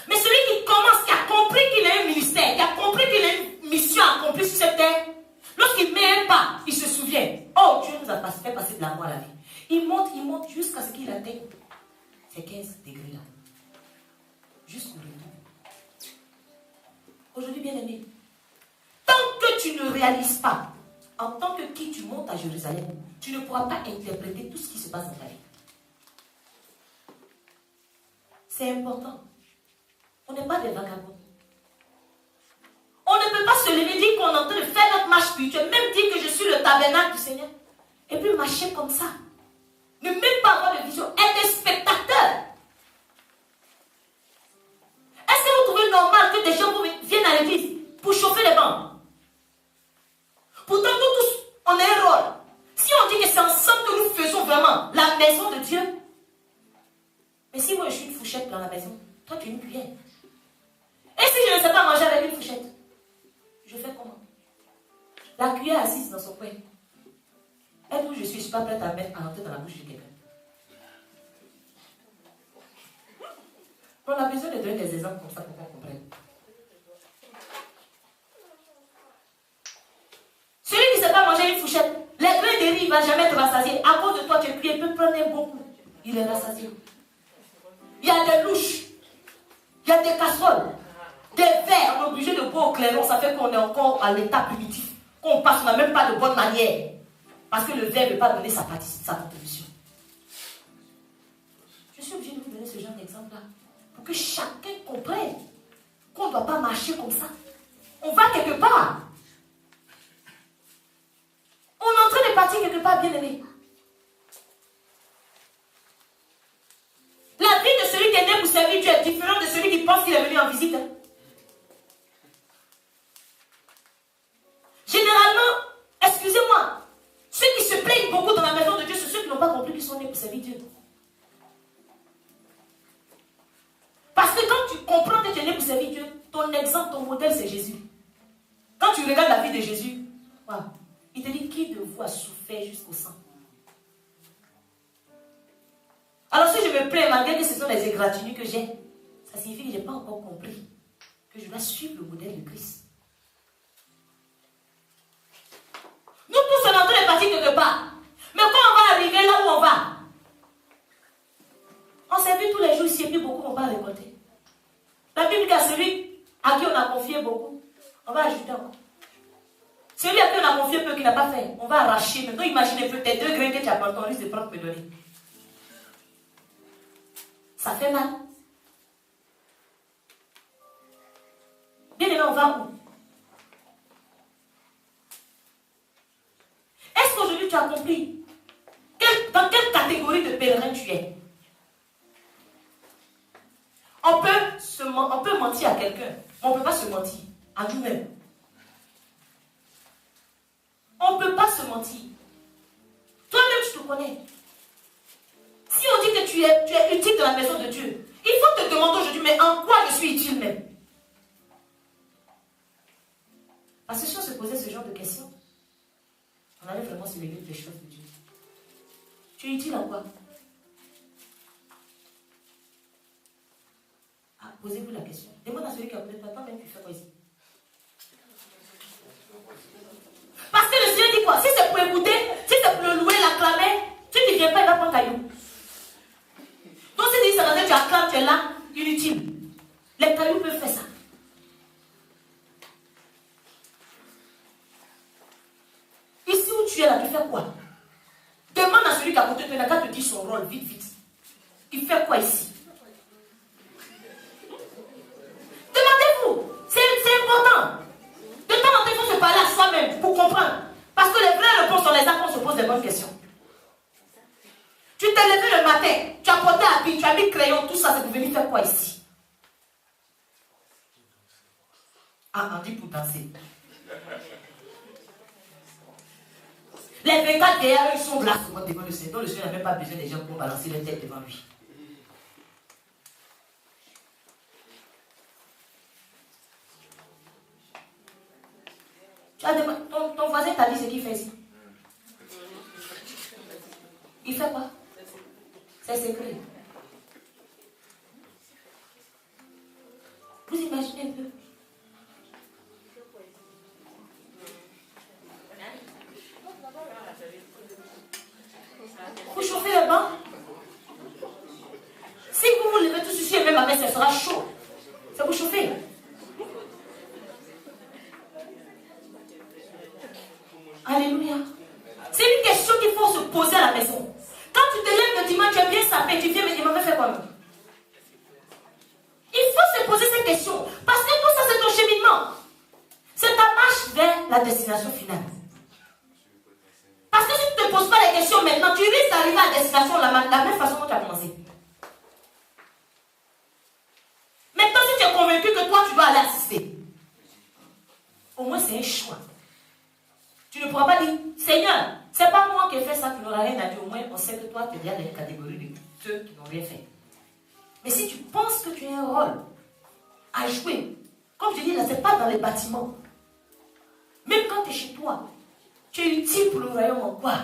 Mais celui qui commence, qui a compris qu'il a un ministère, qui a compris qu'il a une mission accomplie sur cette terre, lorsqu'il met un pas, il se souvient. Oh, Dieu nous a fait passer de l'amour à la vie. Il monte jusqu'à ce qu'il atteigne ces 15 degrés-là. Jusqu'au retour. Aujourd'hui, bien aimé, tant que tu ne réalises pas, en tant que qui tu montes à Jérusalem, tu ne pourras pas interpréter tout ce qui se passe dans ta vie. C'est important. On n'est pas des vagabonds. On ne peut pas se lever, dire qu'on est en train de faire notre marche spirituelle, même dire que je suis le tabernacle du Seigneur, et puis marcher comme ça. Ne même pas avoir de vision, être spectateur. Est-ce que vous trouvez normal que des gens viennent à l'église pour chauffer les bancs? Pourtant, nous tous, on a un rôle. Si on dit que c'est ensemble que nous faisons vraiment la maison de Dieu, mais si moi je suis une fourchette dans la maison, toi tu es une cuillère. Et si je ne sais pas manger avec une fourchette, je fais comment? La cuillère assise dans son coin. Elle où je suis pas prête à mettre à rentrer dans la bouche de quelqu'un. On a besoin de donner des exemples comme ça pour qu'on comprenne. Celui qui ne sait pas manger une fourchette, les grains de riz ne va jamais être rassasié. À cause de toi, tu es cuit, il peut prendre un bon coup. Il est rassasié. Il y a des louches, il y a des casseroles, des verres. On est obligé de boire au clairon. Ça fait qu'on est encore à l'état primitif. Qu'on passe, on n'a même pas de bonne manière. Parce que le verre ne veut pas donner sa contribution. Je suis obligée de vous donner ce genre d'exemple-là. Pour que chacun comprenne qu'on ne doit pas marcher comme ça. On va quelque part. On est en train de partir quelque part, bien aimé. La vie de celui qui est né pour servir Dieu est différente de celui qui pense qu'il est venu en visite. Généralement, excusez-moi, ceux qui se plaignent beaucoup dans la maison de Dieu, c'est ceux qui n'ont pas compris qu'ils sont nés pour servir Dieu. Parce que quand tu comprends que tu es né pour servir Dieu, ton exemple, ton modèle, c'est Jésus. Quand tu regardes la vie de Jésus, wow, il te dit qui de vous a souffert jusqu'au sang. Alors si je me plains, malgré que ce sont les égratignures que j'ai, ça signifie que je n'ai pas encore compris que je dois suivre le modèle de Christ. Nous tous sommes en train de partir quelque part. Mais quand on va arriver là où on va, on s'est vu tous les jours ici et puis beaucoup on va récolter. La Bible dit à celui à qui on a confié beaucoup, on va ajouter encore. Celui à qui on a confié peu, qui n'a pas fait, on va arracher. Maintenant imaginez peut-être 2 grains que tu as planté, on risque de prendre me donner. Ça fait mal. Bien aimé, on va où? Est-ce qu'aujourd'hui tu as compris dans quelle catégorie de pèlerin tu es? On peut mentir à quelqu'un, mais on ne peut pas se mentir à nous-mêmes. On ne peut pas se mentir. Toi-même, tu te connais. Si on dit que tu es utile dans la maison de Dieu, il faut te demander aujourd'hui, mais en quoi je suis utile même? Parce que si on se posait ce genre de questions, on allait vraiment se lever des choses de Dieu. Tu es utile en quoi? Ah, posez-vous la question. Demande à celui qui a posé toi-même, tu fais quoi ici? Parce que le Seigneur dit quoi? Si c'est pour écouter, si c'est pour le louer, l'acclamer, si tu ne viens pas, il va prendre caillou. Donc si tu dis, tu acclames, tu es là, inutile. Les cailloux peuvent faire ça. tu es là, tu fais quoi? Demande à celui qui a côté de toi, il n'a qu'à te dire son rôle, vite, vite. Il fait quoi ici? Demandez-vous, c'est important. De temps en temps, il faut se parler à soi-même pour comprendre. Parce que les vraies réponses dans les actes, on se pose des bonnes questions. Tu t'es levé le matin, tu as porté habit, tu as mis crayon, tout ça, c'est pour venir faire quoi ici? Ah, on dit pour danser. Les 24 derrière, ils sont là souvent devant le Seigneur. Le Seigneur n'a même pas besoin des gens pour balancer leur tête devant lui. Tu as demandé, ton voisin t'a dit ce qu'il fait ici. Il fait quoi? C'est secret. Vous imaginez un peu? Vous chauffez le banc. Si vous vous levez tout ceci et même avec, ce sera chaud. Ça vous chauffer. Alléluia. C'est une question qu'il faut se poser à la maison. Quand tu te lèves le dimanche, tu es bien sapé, tu viens me demander faire quoi? Il faut se poser ces questions. Parce que tout ça, c'est ton cheminement. C'est ta marche vers la destination finale. Parce que si tu ne te poses pas les questions maintenant, tu risques d'arriver à la destination la même façon dont tu as commencé. Maintenant, si tu es convaincu que toi, tu dois aller assister, au moins c'est un choix. Tu ne pourras pas dire, Seigneur, c'est pas moi qui ai fait ça, tu n'auras rien à dire. Au moins, on sait que toi, tu es déjà dans une catégorie de ceux qui n'ont rien fait. Mais si tu penses que tu as un rôle à jouer, comme je dis là, ce n'est pas dans les bâtiments. Même quand tu es chez toi, tu es utile pour le royaume en quoi?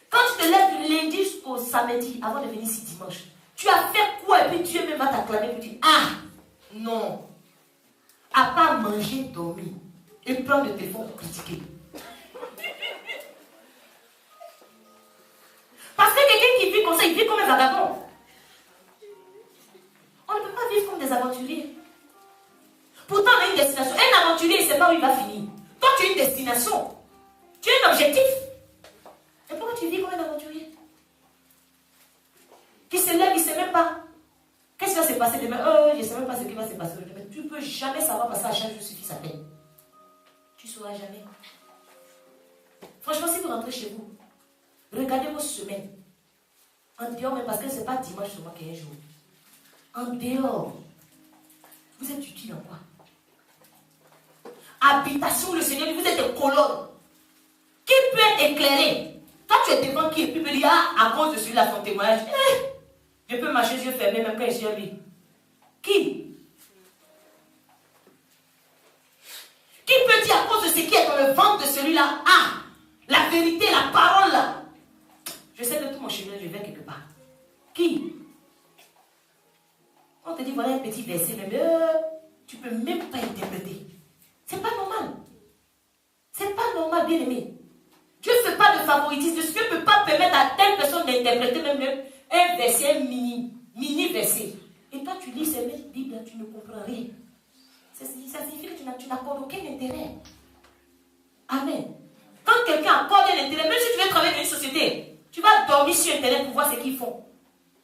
Quand tu te lèves du lundi jusqu'au samedi, avant de venir ici dimanche, tu as fait quoi? Et puis Dieu même va t'acclamer pour dire, ah, non. À part manger, dormir, et prendre le téléphone pour critiquer. Parce que quelqu'un qui vit comme ça, il vit comme un vagabond. On ne peut pas vivre comme des aventuriers. Pourtant, on a une destination. Un aventurier, il ne sait pas où il va finir. Toi, tu as une destination. Tu as un objectif. Et pourquoi tu vis comme un aventurier? Qui se lève, il ne sait même pas. Qu'est-ce qui va se passer demain? Oh, je ne sais même pas ce qui va se passer demain. Tu ne peux jamais savoir parce que à chaque jour suffit sa peine. Tu ne sauras jamais. Franchement, si vous rentrez chez vous, regardez vos semaines. En dehors, même parce que ce n'est pas dimanche seulement qu'il y a un jour. En dehors, vous êtes utile en quoi? Habitation, le Seigneur, vous êtes des colonnes. Qui peut être éclairé? Toi, tu es devant qui? Et puis me dire, ah, à cause de celui-là, ton témoignage, je peux marcher les yeux fermés même quand je suis à lui. Qui? Qui peut dire à cause de ce qui est dans le ventre de celui-là, ah, la vérité, la parole là? Je sais que tout mon chemin, je vais quelque part. Qui? On te dit, voilà un petit verset, mais tu ne peux même pas interpréter. C'est pas normal. C'est pas normal, bien aimé. Dieu ne fait pas de favoritisme. Dieu ne peut pas permettre à telle personne d'interpréter même un verset, un mini verset. Et toi, tu lis cette Bible, tu ne comprends rien. Ça signifie que tu n'accordes aucun intérêt. Amen. Quand quelqu'un accorde un intérêt, même si tu veux travailler dans une société, tu vas dormir sur Internet pour voir ce qu'ils font.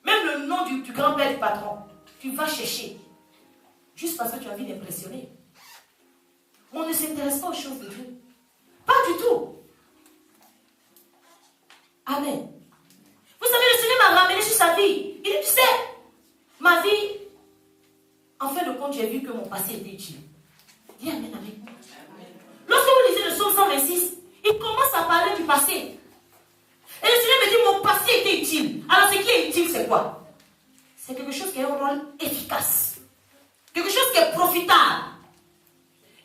Même le nom du grand-père du patron, tu vas chercher. Juste parce que tu as envie d'impressionner. On ne s'intéresse pas aux choses de Dieu. Pas du tout. Amen. Vous savez, le Seigneur m'a ramené sur sa vie. Il dit, tu sais, ma vie, en fin de compte, j'ai vu que mon passé était utile. Dis Amen avec moi. Lorsque vous lisez le psaume 126, il commence à parler du passé. Et le Seigneur me dit, mon passé était utile. Alors, ce qui est utile, c'est quoi? C'est quelque chose qui a un rôle efficace. Quelque chose qui est profitable.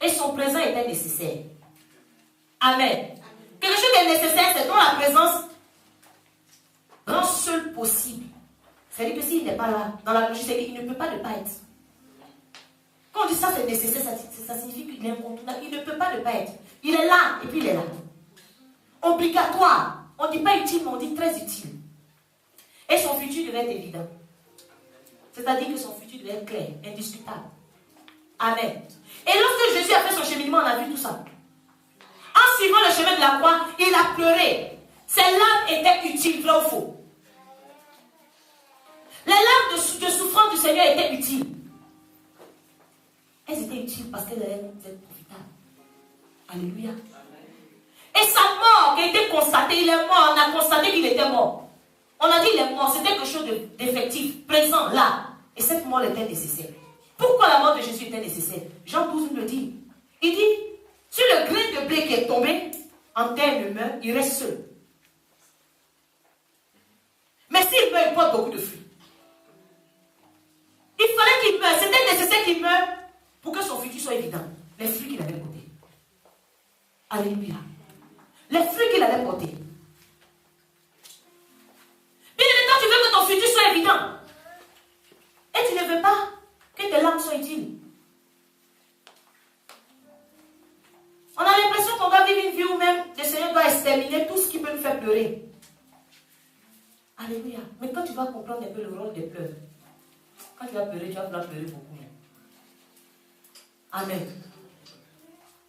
Et son présent était nécessaire. Amen. Quelque chose qui est nécessaire, c'est dont la présence rend seul possible. C'est-à-dire que s'il n'est pas là, dans la logique, c'est qu'il ne peut pas ne pas être. Quand on dit ça, c'est nécessaire, ça signifie qu'il est incontournable. Il ne peut pas ne pas être. Il est là, et puis il est là. Obligatoire. On ne dit pas utile, mais on dit très utile. Et son futur devait être évident. C'est-à-dire que son futur devait être clair, indiscutable. Amen. Et lorsque Jésus a fait son cheminement, on a vu tout ça. En en suivant le chemin de la croix, il a pleuré. Ses larmes étaient utiles, vrai ou faux? Les larmes de souffrance du Seigneur étaient utiles. Elles étaient utiles parce qu'elles allaient être profitables. Alléluia. Et sa mort qui a été constatée, il est mort, on a constaté qu'il était mort. On a dit qu'il est mort, c'était quelque chose d'effectif, présent, là. Et cette mort était nécessaire. Pourquoi la mort de Jésus était nécessaire? Jean 12 nous le dit. Il dit, sur le grain de blé qui est tombé, en terre ne meurt, il reste seul. Mais s'il meurt, il porte beaucoup de fruits. Il fallait qu'il meure, c'était nécessaire qu'il meure pour que son futur soit évident. Les fruits qu'il avait portés. Alléluia. Les fruits qu'il allait porter. Bien évidemment, tu veux que ton futur soit évident. Et tu ne veux pas que tes larmes soient utiles. On a l'impression qu'on doit vivre une vie où même le Seigneur doit exterminer tout ce qui peut nous faire pleurer. Alléluia. Mais quand tu vas comprendre un peu le rôle des pleurs, quand tu vas pleurer, tu vas vouloir pleurer beaucoup. Amen.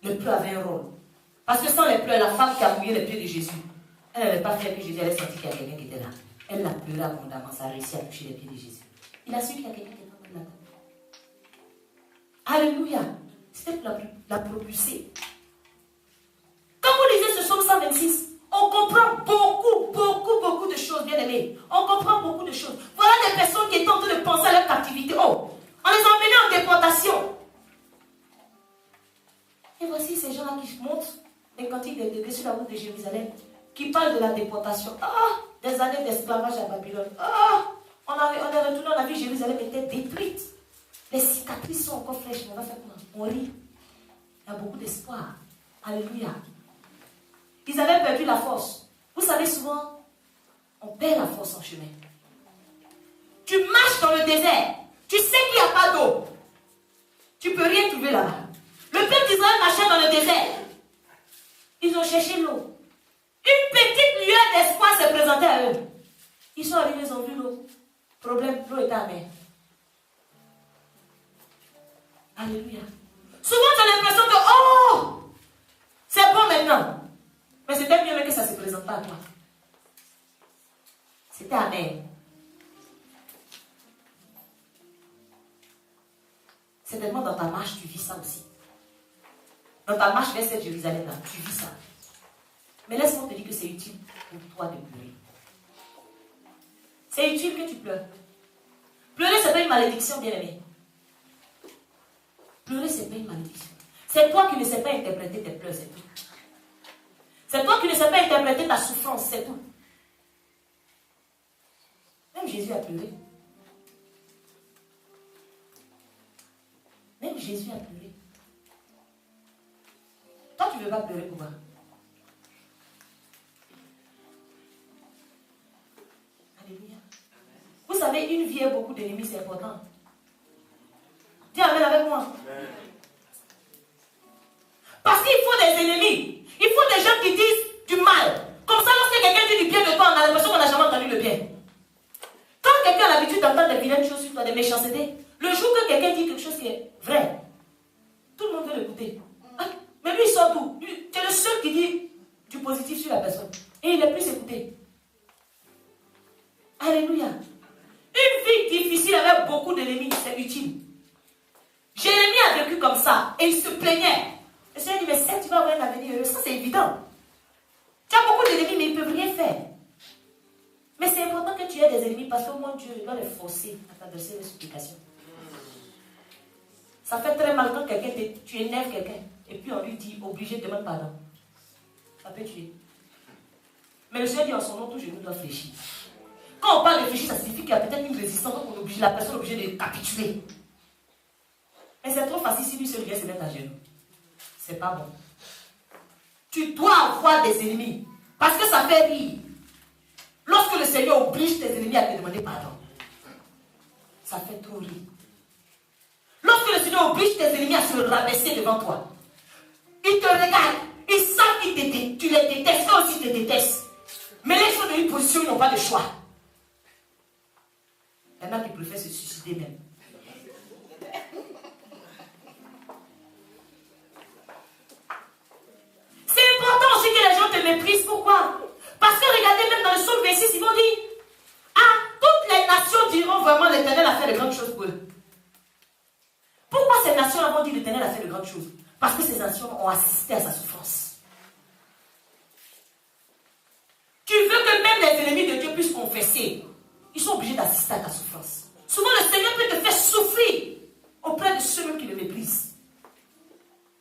Le pleur avait un rôle. Parce que sans les pleurs, la femme qui a mouillé les pieds de Jésus, elle n'avait pas fait que Jésus allait sentir qu'il y a quelqu'un qui était là. Elle l'a pleuré abondamment, ça a réussi à toucher les pieds de Jésus. Il a su qu'il y a quelqu'un qui était en train de l'attendre. Alléluia. C'était pour la propulser. Quand vous lisez ce psaume 126, on comprend beaucoup de choses, bien aimés. On comprend beaucoup de choses. Voilà des personnes qui étaient en train de penser à leur captivité. Oh, on les a emmenés en déportation. Et voici ces gens-là qui montent les cantiques de sur la route de Jérusalem, qui parlent de la déportation. Ah, des années d'esclavage à Babylone. Ah, on est retourné, on a vu Jérusalem était détruite. Les cicatrices sont encore fraîches, mais on va faire quoi? On rit. Il y a beaucoup d'espoir. Alléluia. Ils avaient perdu la force. Vous savez, souvent, on perd la force en chemin. Tu marches dans le désert. Tu sais qu'il n'y a pas d'eau. Tu ne peux rien trouver là-bas. Le peuple d'Israël marchait dans le désert. Ils ont cherché l'eau. Une petite lueur d'espoir s'est présentée à eux. Ils sont arrivés, ils ont vu l'eau. Problème, l'eau est amère. Alléluia. Souvent, tu as l'impression que, oh, c'est bon maintenant. Mais c'était mieux que ça ne se présente pas à toi. C'était amer. Certainement dans ta marche, tu vis ça aussi. Dans ta marche vers cette Jérusalem-là, tu vis ça. Mais laisse-moi te dire que c'est utile pour toi de pleurer. C'est utile que tu pleures. Pleurer, ce n'est pas une malédiction, bien-aimé. Pleurer, ce n'est pas une malédiction. C'est toi qui ne sais pas interpréter tes pleurs, c'est tout. C'est toi qui ne sais pas interpréter ta souffrance, c'est tout. Même Jésus a pleuré. Même Jésus a pleuré. Toi, tu ne veux pas pleurer pour moi. Alléluia. Vous savez, une vie et beaucoup d'ennemis, c'est important. Dis amen avec moi. Parce qu'il faut des ennemis. Il faut des gens qui disent du mal. Comme ça, lorsque quelqu'un dit du bien de toi, on a l'impression qu'on n'a jamais entendu le bien. Quand quelqu'un a l'habitude d'entendre des vilaines choses sur toi, des méchancetés, le jour que quelqu'un dit quelque chose qui est vrai, tout le monde veut l'écouter. Hein? Mais lui, il sort d'où? Tu es le seul qui dit du positif sur la personne. Et il est plus écouté. Alléluia. Une vie difficile avec beaucoup d'ennemis, c'est utile. Jérémie a vécu comme ça et il se plaignait. Le Seigneur dit, mais si tu vas avoir un avenir heureux, ça c'est évident. Tu as beaucoup d'ennemis, mais ils ne peuvent rien faire. Mais c'est important que tu aies des ennemis parce que mon Dieu doit les forcer à t'adresser des supplications. Ça fait très mal quand tu énerves quelqu'un et puis on lui dit, obligé, demande pardon. Ça peut tuer. Mais le Seigneur dit en son nom, tout genou doit fléchir. Quand on parle de fléchir, ça signifie qu'il y a peut-être une résistance, donc on oblige la personne obligée de capituler. Mais c'est trop facile si lui seul vient se mettre à genoux. C'est pas bon. Tu dois avoir des ennemis. Parce que ça fait rire. Lorsque le Seigneur oblige tes ennemis à te demander pardon, ça fait trop rire. Lorsque le Seigneur oblige tes ennemis à se rabaisser devant toi, ils te regardent, ils savent qu'ils tu les détestes, eux aussi te détestent. Mais les gens dans une position, ils n'ont pas de choix. Il y en a qui préfèrent se suicider même. C'est important Pourquoi ces nations vont dire l'Éternel a fait de grandes choses? Parce que ces nations ont assisté à sa souffrance. Tu veux que même les ennemis de Dieu puissent confesser. Ils sont obligés d'assister à ta souffrance. Souvent, le Seigneur peut te faire souffrir auprès de ceux qui le méprisent.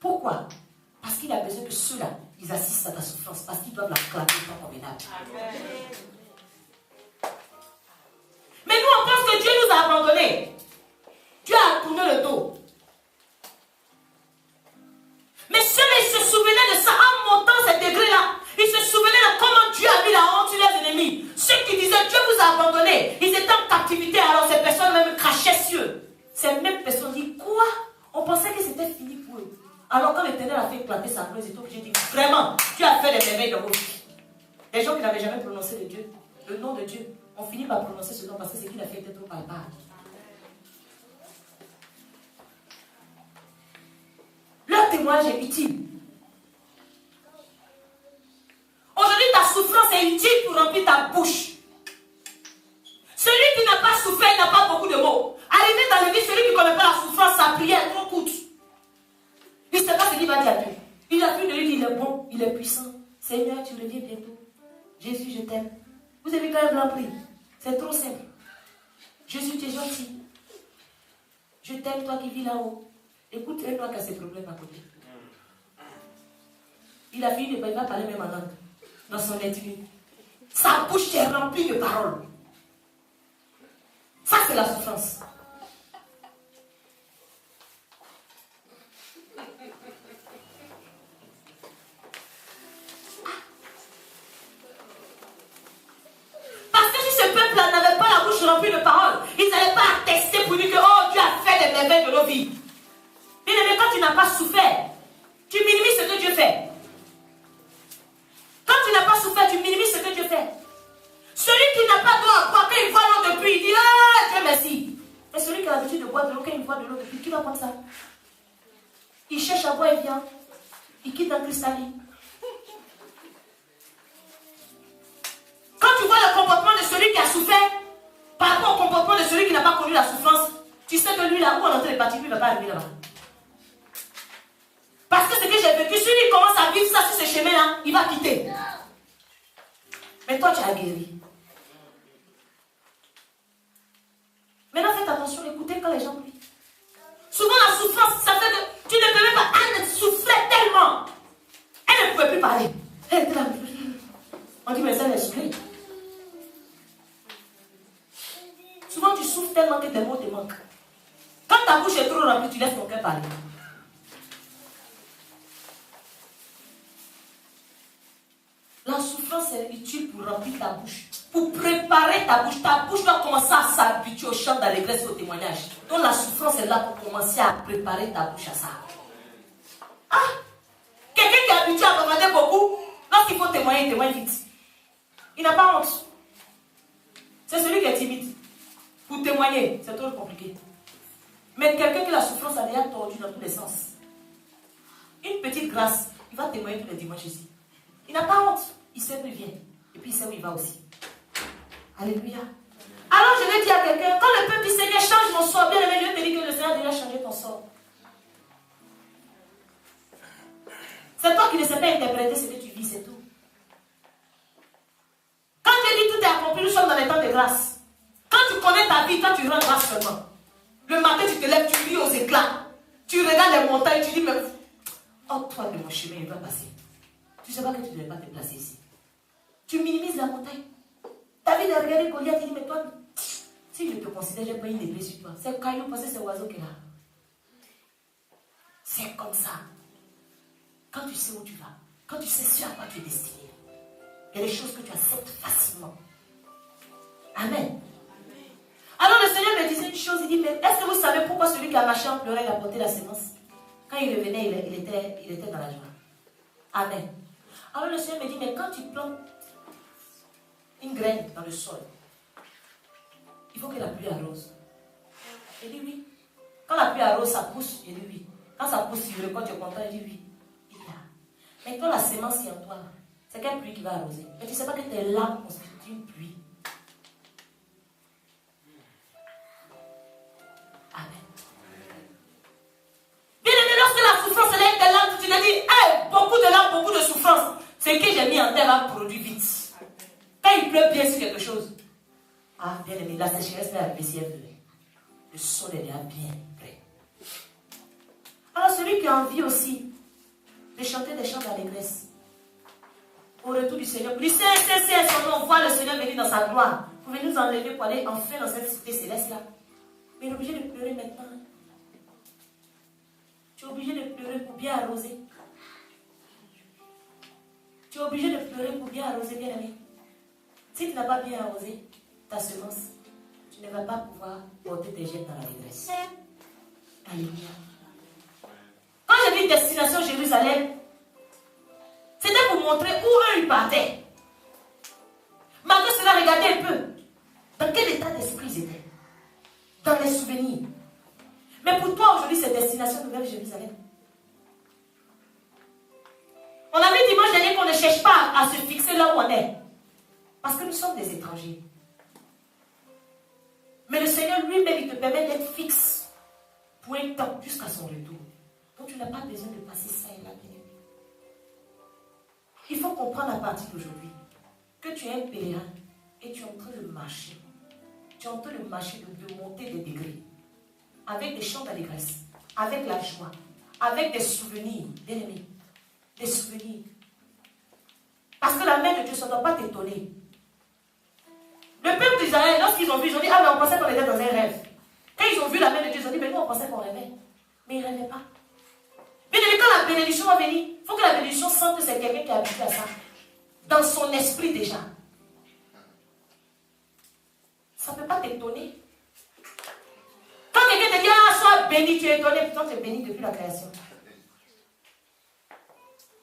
Pourquoi? Parce qu'il a besoin que ceux-là, ils assistent à ta souffrance. Parce qu'ils doivent la clamer tant convenable. Mais nous, on pense que Dieu nous a abandonnés. Dieu a tourné le dos. Mais ceux-là, ils se souvenaient de ça en montant ces degrés-là. Ils se souvenaient de comment Dieu a mis la honte sur leurs ennemis. Ceux qui disaient Dieu vous a abandonné, ils étaient en captivité, alors ces personnes même crachaient sur eux. Ces mêmes personnes disent quoi? On pensait que c'était fini pour eux. Alors quand l'Éternel a fait éclater sa gloire, ils étaient obligés de dire vraiment, Dieu a fait des merveilles dans vos vies. Les gens qui n'avaient jamais prononcé le nom de Dieu, ont fini par prononcer ce nom parce que ce qu'il a fait était trop palpable. Leur témoignage est utile. Aujourd'hui, ta souffrance est utile pour remplir ta bouche. Celui qui n'a pas souffert n'a pas beaucoup de mots. Arrivé dans le vie, celui qui ne connaît pas la souffrance, sa prière est trop courte. Il ne sait pas ce qu'il va dire à Dieu. Il a vu de lui, il est bon, il est puissant. Seigneur, tu reviens bientôt. Jésus, je t'aime. Vous avez quand même l'empris. C'est trop simple. Jésus, tu es gentil. Je t'aime, toi qui vis là-haut. Écoute, un toi qui a ses problèmes à côté. Il a fini de parler, il va parler même en langue. Dans son intimité. Sa bouche est remplie de paroles. Ça, c'est la souffrance. Parce que si ce peuple-là n'avait pas la bouche remplie de paroles, ils n'allaient pas attester pour dire que oh, Dieu a fait des merveilles de nos vies. Bien aimé, quand tu n'as pas souffert, tu minimises ce que Dieu fait. Quand tu n'as pas souffert, tu minimises ce que Dieu fait. Celui qui n'a pas d'eau à boire, quand il voit l'eau de pluie, il dit ah, Dieu merci. Et celui qui a l'habitude de boire de l'eau, quand il voit de l'eau de pluie, qui va prendre ça? Il cherche à boire et vient. Il quitte un cristalline. Quand tu vois le comportement de celui qui a souffert, par rapport au comportement de celui qui n'a pas connu la souffrance, tu sais que lui là, où on entend les parties, lui ne va pas arriver là-bas. Parce que ce que j'ai vécu, celui qui commence à vivre ça sur ce chemin-là, il va quitter. Mais toi, tu as guéri. Maintenant, faites attention, écoutez quand les gens prient. Souvent, la souffrance, ça fait que tu ne peux même pas. Elle souffrait tellement. Elle ne pouvait plus parler. Elle était là. On dit, mais ça, elle est soufflée. Souvent, tu souffres tellement que tes mots te manquent. Quand ta bouche est trop remplie, tu laisses ton cœur parler. La souffrance est utile pour remplir ta bouche, pour préparer ta bouche. Ta bouche doit commencer à s'habituer au chant d'allégresse et au témoignage. Donc la souffrance est là pour commencer à préparer ta bouche à ça. Ah! Quelqu'un qui est habitué à demander beaucoup, lorsqu'il faut témoigner, il témoigne vite. Il n'a pas honte. C'est celui qui est timide. Pour témoigner, c'est trop compliqué. Mais quelqu'un qui a la souffrance a déjà tordu dans tous les sens. Une petite grâce, il va témoigner tous les dimanches ici. Il n'a pas honte. Il sait d'où il vient. Et puis il sait où il va aussi. Alléluia. Alors je vais dire à quelqu'un, quand le peuple dit Seigneur, change mon sort, bien aimé, Dieu te dit que le Seigneur a déjà changé ton sort. C'est toi qui ne sais pas interpréter ce que tu vis, c'est tout. Quand Dieu dit tout est accompli, nous sommes dans les temps de grâce. Quand tu connais ta vie, toi tu rends grâce seulement. Le matin tu te lèves, tu ris aux éclats. Tu regardes les montagnes, tu dis mais oh toi de mon chemin, il va passer. Tu ne sais pas que tu ne devais pas te placer ici. Tu minimises la montagne. David a regardé Goliath, il dit, mais toi, si je te considère, je n'ai pas une épée sur toi. C'est caillou parce que c'est oiseau qui est là. C'est comme ça. Quand tu sais où tu vas, quand tu sais sur quoi tu es destiné, il y a des choses que tu acceptes facilement. Amen. Alors le Seigneur me disait une chose, il dit, mais est-ce que vous savez pourquoi celui qui a marché en pleurant, il a porté la sémence? Quand il revenait, il était dans la joie. Amen. Alors le Seigneur me dit, mais quand tu plantes une graine dans le sol, il faut que la pluie arrose. Il dit oui. Quand la pluie arrose, ça pousse. Il dit oui. Quand ça pousse, il récolte, tu es content. Il dit oui. Il dit ah. Mais quand la sémence est en toi, c'est quelle pluie qui va arroser? Mais tu ne sais pas que tes larmes constituent une pluie. Amen. Ce que j'ai mis en terre va produire vite. Quand il pleut bien sur quelque chose, ah, bien aimé, la sécheresse va arriver si elle veut. Le sol est déjà bien prêt. Alors, celui qui a envie aussi de chanter des chants d'allégresse, au retour du Seigneur, pour dire, c'est son nom, on voit le Seigneur venir dans sa gloire. Vous venez nous enlever pour aller enfin dans cette cité céleste-là. Mais il est obligé de pleurer maintenant. Tu es obligé de pleurer pour bien arroser. Tu es obligé de pleurer pour bien arroser, bien aimé. Si tu n'as pas bien arrosé ta semence, tu ne vas pas pouvoir porter tes gemmes dans la détresse. Alléluia. Quand j'ai dit destination Jérusalem, c'était pour montrer où eux ils partaient. Malgré cela, regardez un peu. Dans quel état d'esprit ils étaient? Dans les souvenirs. Mais pour toi aujourd'hui, c'est destination nouvelle Jérusalem. On a vu dimanche dernier qu'on ne cherche pas à se fixer là où on est. Parce que nous sommes des étrangers. Mais le Seigneur lui-même, il te permet d'être fixe pour un temps jusqu'à son retour. Donc tu n'as pas besoin de passer ça et là. Il faut comprendre à partir d'aujourd'hui que tu es un pèlerin et tu es en train de marcher. Tu es en train de marcher, de monter des degrés. Avec des chants d'allégresse, avec la joie, avec des souvenirs, bien aimés. Des souvenirs. Parce que la main de Dieu, ça ne doit pas t'étonner. Le peuple d'Israël, lorsqu'ils ont vu, ils ont dit, ah mais on pensait qu'on était dans un rêve. Quand ils ont vu la main de Dieu, ils ont dit, mais nous on pensait qu'on rêvait. Mais ils ne rêvaient pas. Bien aimé, quand la bénédiction va venir, il faut que la bénédiction sente que c'est quelqu'un qui a habitué à ça. Dans son esprit déjà. Ça ne peut pas t'étonner. Quand quelqu'un te dit, ah, sois béni, tu es étonné, pourtant tu es béni depuis la création.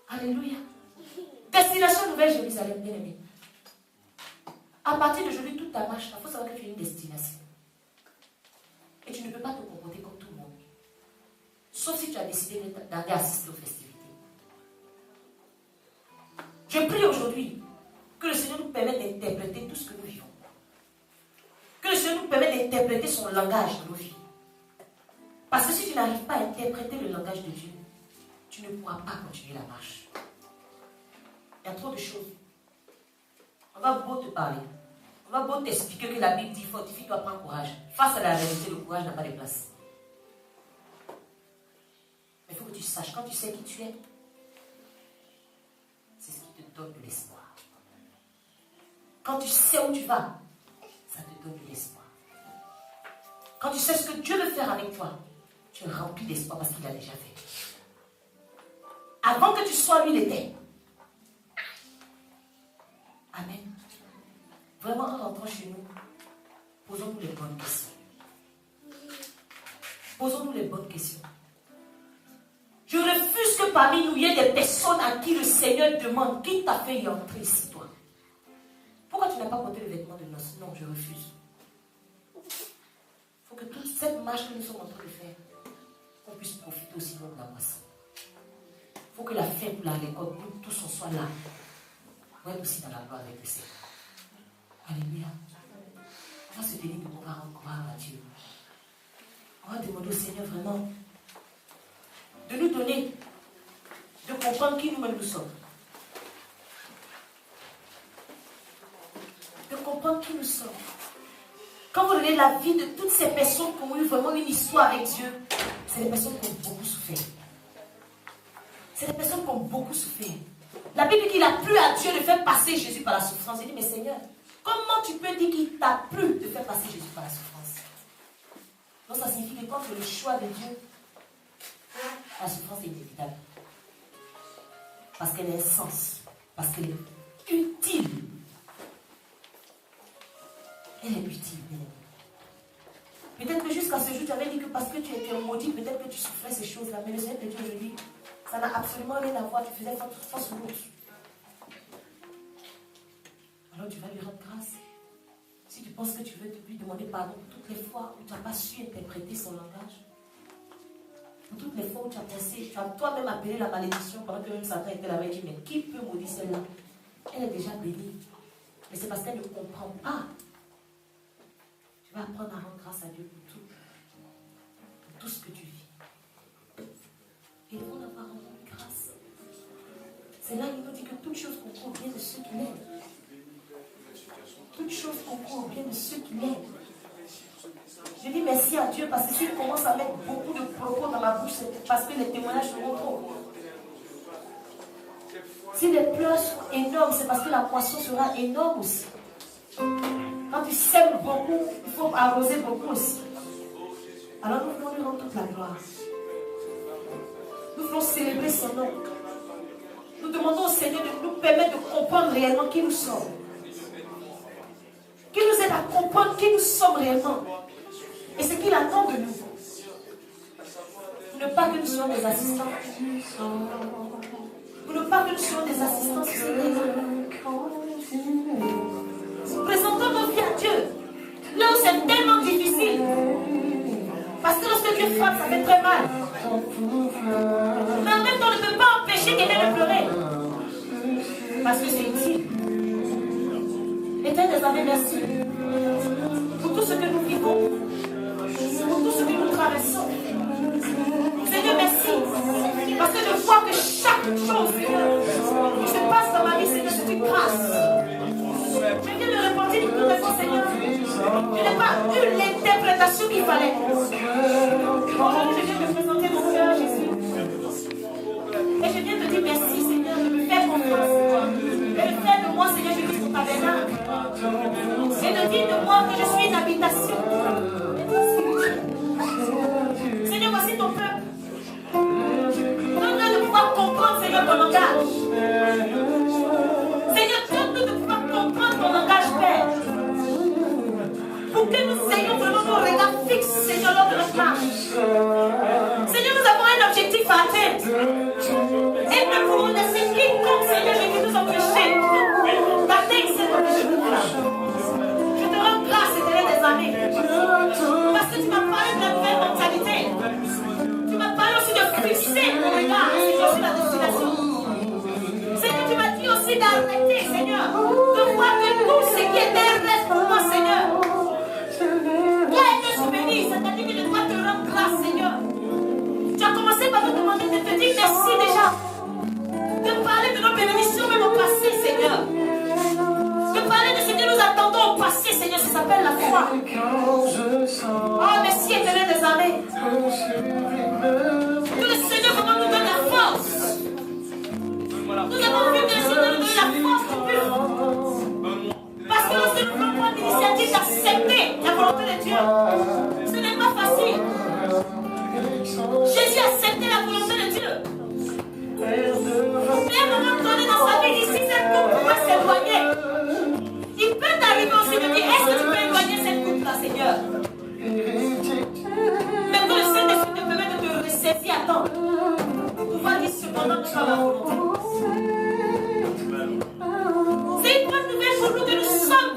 Alléluia. Destination Nouvelle Jérusalem, bien aimé. À partir d'aujourd'hui, toute ta marche, il faut savoir que tu as une destination. Et tu ne peux pas te comporter comme tout le monde. Sauf si tu as décidé d'aller assister aux festivités. Je prie aujourd'hui que le Seigneur nous permette d'interpréter tout ce que nous vivons. Que le Seigneur nous permette d'interpréter son langage dans nos vies. Parce que si tu n'arrives pas à interpréter le langage de Dieu, tu ne pourras pas continuer la marche. Il y a trop de choses. On va beau te parler. On va beau t'expliquer que la Bible dit fortifie-toi, prends courage. Face à la réalité, le courage n'a pas de place. Mais il faut que tu saches, quand tu sais qui tu es, c'est ce qui te donne de l'espoir. Quand tu sais où tu vas, ça te donne de l'espoir. Quand tu sais ce que Dieu veut faire avec toi, tu es rempli d'espoir parce qu'il a déjà fait. Avant que tu sois, lui, il était. Amen. Vraiment, en rentrant chez nous, posons-nous les bonnes questions. Posons-nous les bonnes questions. Je refuse que parmi nous, il y ait des personnes à qui le Seigneur demande qui t'a fait y entrer ici, toi. Pourquoi tu n'as pas porté le vêtement de noces? Non, je refuse. Il faut que toute cette marche que nous sommes en train de faire, qu'on puisse profiter aussi de la moisson. Il faut que la fête ou la récolte, nous tous on soit là. Pour être aussi dans la gloire avec le Seigneur. Alléluia. On va se tenir de pouvoir rendre gloire à Dieu. On va demander au Seigneur vraiment de nous donner, de comprendre qui nous-mêmes nous sommes. De comprendre qui nous sommes. Quand vous regardez la vie de toutes ces personnes qui ont eu vraiment une histoire avec Dieu, c'est des personnes qui ont beaucoup souffert. C'est des personnes qui ont beaucoup souffert. La Bible dit qu'il a plu à Dieu de faire passer Jésus par la souffrance. Il dit, mais Seigneur, comment tu peux dire qu'il t'a plu de faire passer Jésus par la souffrance? Donc ça signifie que quand tu as le choix de Dieu, la souffrance est inévitable. Parce qu'elle a un sens. Parce qu'elle est utile. Elle est utile. Peut-être que jusqu'à ce jour, tu avais dit que parce que tu étais maudit, peut-être que tu souffrais ces choses-là. Mais le Seigneur te dit aujourd'hui, ça n'a absolument rien à voir. Tu faisais fausse route. Alors tu vas lui rendre grâce. Si tu penses que tu veux lui demander pardon pour toutes les fois où tu n'as pas su interpréter son langage, pour toutes les fois où tu as pensé, tu as toi-même appelé la malédiction pendant que même Satan était là, et dit, mais qui peut maudire celle-là? Elle est déjà bénie. Mais c'est parce qu'elle ne comprend pas. Tu vas apprendre à rendre grâce à Dieu pour tout ce que tu vis. Et on n'a pas rendu grâce. C'est là qu'il nous dit que tout Toute chose concourt bien de ceux qui l'aiment. Toute chose concourt bien de ceux qui l'aiment. Je dis merci à Dieu parce que s'il commence à mettre beaucoup de propos dans ma bouche, c'est parce que les témoignages seront trop. Si les pleurs sont énormes, c'est parce que la poisson sera énorme aussi. Quand tu sèmes beaucoup, il faut arroser beaucoup aussi. Alors nous voulons lui rendre toute la gloire. Nous voulons célébrer son nom. Nous demandons au Seigneur de nous permettre de comprendre réellement qui nous sommes. Qu'il nous aide à comprendre qui nous sommes réellement. Et ce qu'il attend de nous. Ne pas que nous soyons des assistants. Pour ne pas que nous soyons des assistants. Présentons nos vies à Dieu. Là où c'est tellement difficile. Parce que lorsque Dieu frappe, ça fait très mal. Mais en même temps, on ne peut pas empêcher quelqu'un de pleurer. Parce que c'est utile. Éternel des armées, merci. Pour tout ce que nous vivons. Pour tout ce que nous traversons. Seigneur, merci. Parce que je vois que chaque chose qui se passe dans ma vie, Seigneur, c'est une grâce. Je viens de répondre une toute fois, Seigneur. Je n'ai pas eu l'interprétation qu'il fallait. Aujourd'hui, je viens de présenter mon cœur, Jésus. Et je viens de dire merci, Seigneur, de me faire confiance. Et de faire de moi, Seigneur, Jésus, ton tabernacle. Et de dire de moi que je suis une habitation. Seigneur, voici ton peuple. Donne-nous de pouvoir comprendre, Seigneur, ton langage. Seigneur, donne-nous de pouvoir comprendre ton langage, Père. Pour que nous ayons vraiment nos regards fixes, Seigneur, lors de notre marche. Seigneur, nous avons un objectif à atteindre. Et nous pouvons laisser quiconque, Seigneur, Jésus, nous empêcher d'atteindre cet objectif-là. Je te rends grâce, Éternel des armées. Parce que tu m'as parlé de la nouvelle mentalité. Tu m'as parlé aussi de fixer mon regard, Seigneur, sur la destination. Seigneur, tu m'as dit aussi d'arrêter, Seigneur, de voir que tout ce qui était un rêve pour moi, Seigneur, qui a été souvenu, c'est-à-dire que je dois te rendre grâce, Seigneur. Tu as commencé par me demander de te dire merci déjà. De parler de nos bénédictions, même au passé, Seigneur. De parler de ce que nous attendons au passé, Seigneur, ça s'appelle la foi. Oh, merci, Éternel des armées. Que le Seigneur vraiment nous donne la force. Nous avons vu que le Seigneur nous donne la force pour vivre. Parce que lorsque nous voulons prendre l'initiative d'accepter la volonté de Dieu, ce n'est pas facile. Jésus a accepté la volonté de Dieu. Mais à un moment donné dans sa vie, ici, cette couple pouvait s'éloigner. Il peut t'arriver aussi de dire, est-ce que tu peux éloigner cette couple-là, Seigneur? Mais que le Saint-Esprit te permet de te ressaisir à temps. Pour pouvoir dire cependant que tu as la volonté. C'est une bonne nouvelle pour nous que nous sommes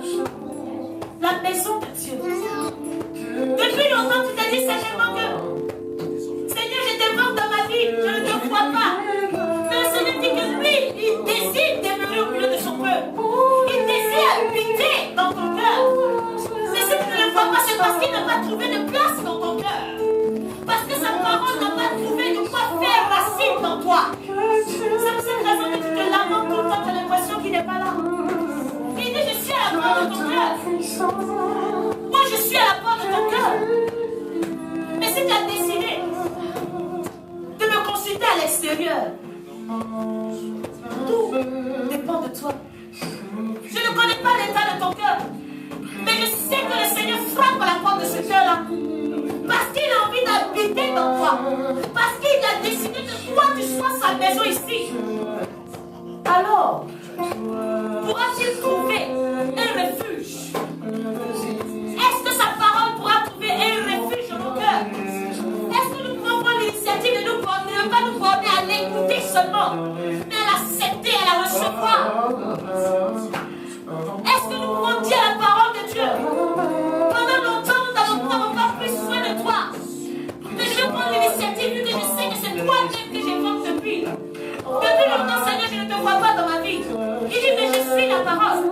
la maison de Dieu. Depuis longtemps, tu t'es dit certainement que Seigneur, je t'invoque dans ma vie, je ne te crois pas. Mais le Seigneur dit que lui, il désire demeurer au milieu de son peuple. Il désire habiter dans ton cœur. Mais si tu ne le vois pas, c'est parce qu'il n'a pas trouvé de place dans ton cœur. Parce que sa parole n'a pas trouvé de quoi faire racine dans toi. C'est pour cette raison que tu te lamentes tout le temps, tu as l'impression qu'il n'est pas là. Il dit, je suis à la porte de ton cœur. Moi, je suis à la porte de ton cœur. Mais si tu as décidé de me consulter à l'extérieur, tout dépend de toi. Je ne connais pas l'état de ton cœur, mais je sais que le Seigneur frappe à la porte de ce cœur-là. Parce qu'il a envie d'habiter dans toi. Parce qu'il a décidé que toi, tu sois sa maison ici. Alors, pourra-t-il trouver un refuge? Est-ce que sa parole pourra trouver un refuge dans nos cœurs? Est-ce que nous pouvons prendre l'initiative de nous borner, ne pas nous borner à l'écouter seulement, mais à l'accepter, à la recevoir? Est-ce que nous pouvons dire la parole de Dieu? Pendant longtemps, nous n'avons pas pris soin de toi. Mais je vais prendre l'initiative, vu que je sais que c'est toi-même que j'évoque depuis. Depuis longtemps, Seigneur, je ne te vois pas dans ma vie. Il dit, mais je suis la parole.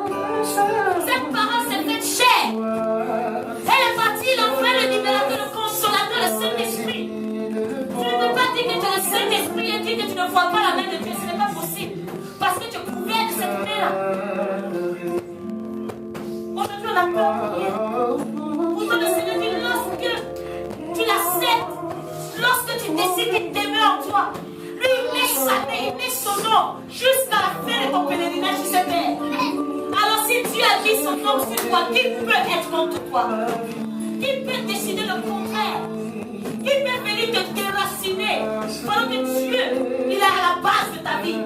Cette parole s'est faite chair. Elle est partie, l'enfant, le libérateur, le consolateur, le Saint-Esprit. Tu ne peux pas dire que tu es le Saint-Esprit et dire que tu ne vois pas la main de Dieu. Ce n'est pas possible. Parce que tu pouvais décides de t'aimer en toi, lui, il met sa main, il met son nom jusqu'à la fin de ton pèlerinage sur cette terre. Alors si Dieu a mis son nom sur toi, qui peut être contre toi? Qui peut décider le contraire? Qui peut venir te déraciner pendant que Dieu, il est à la base de ta vie?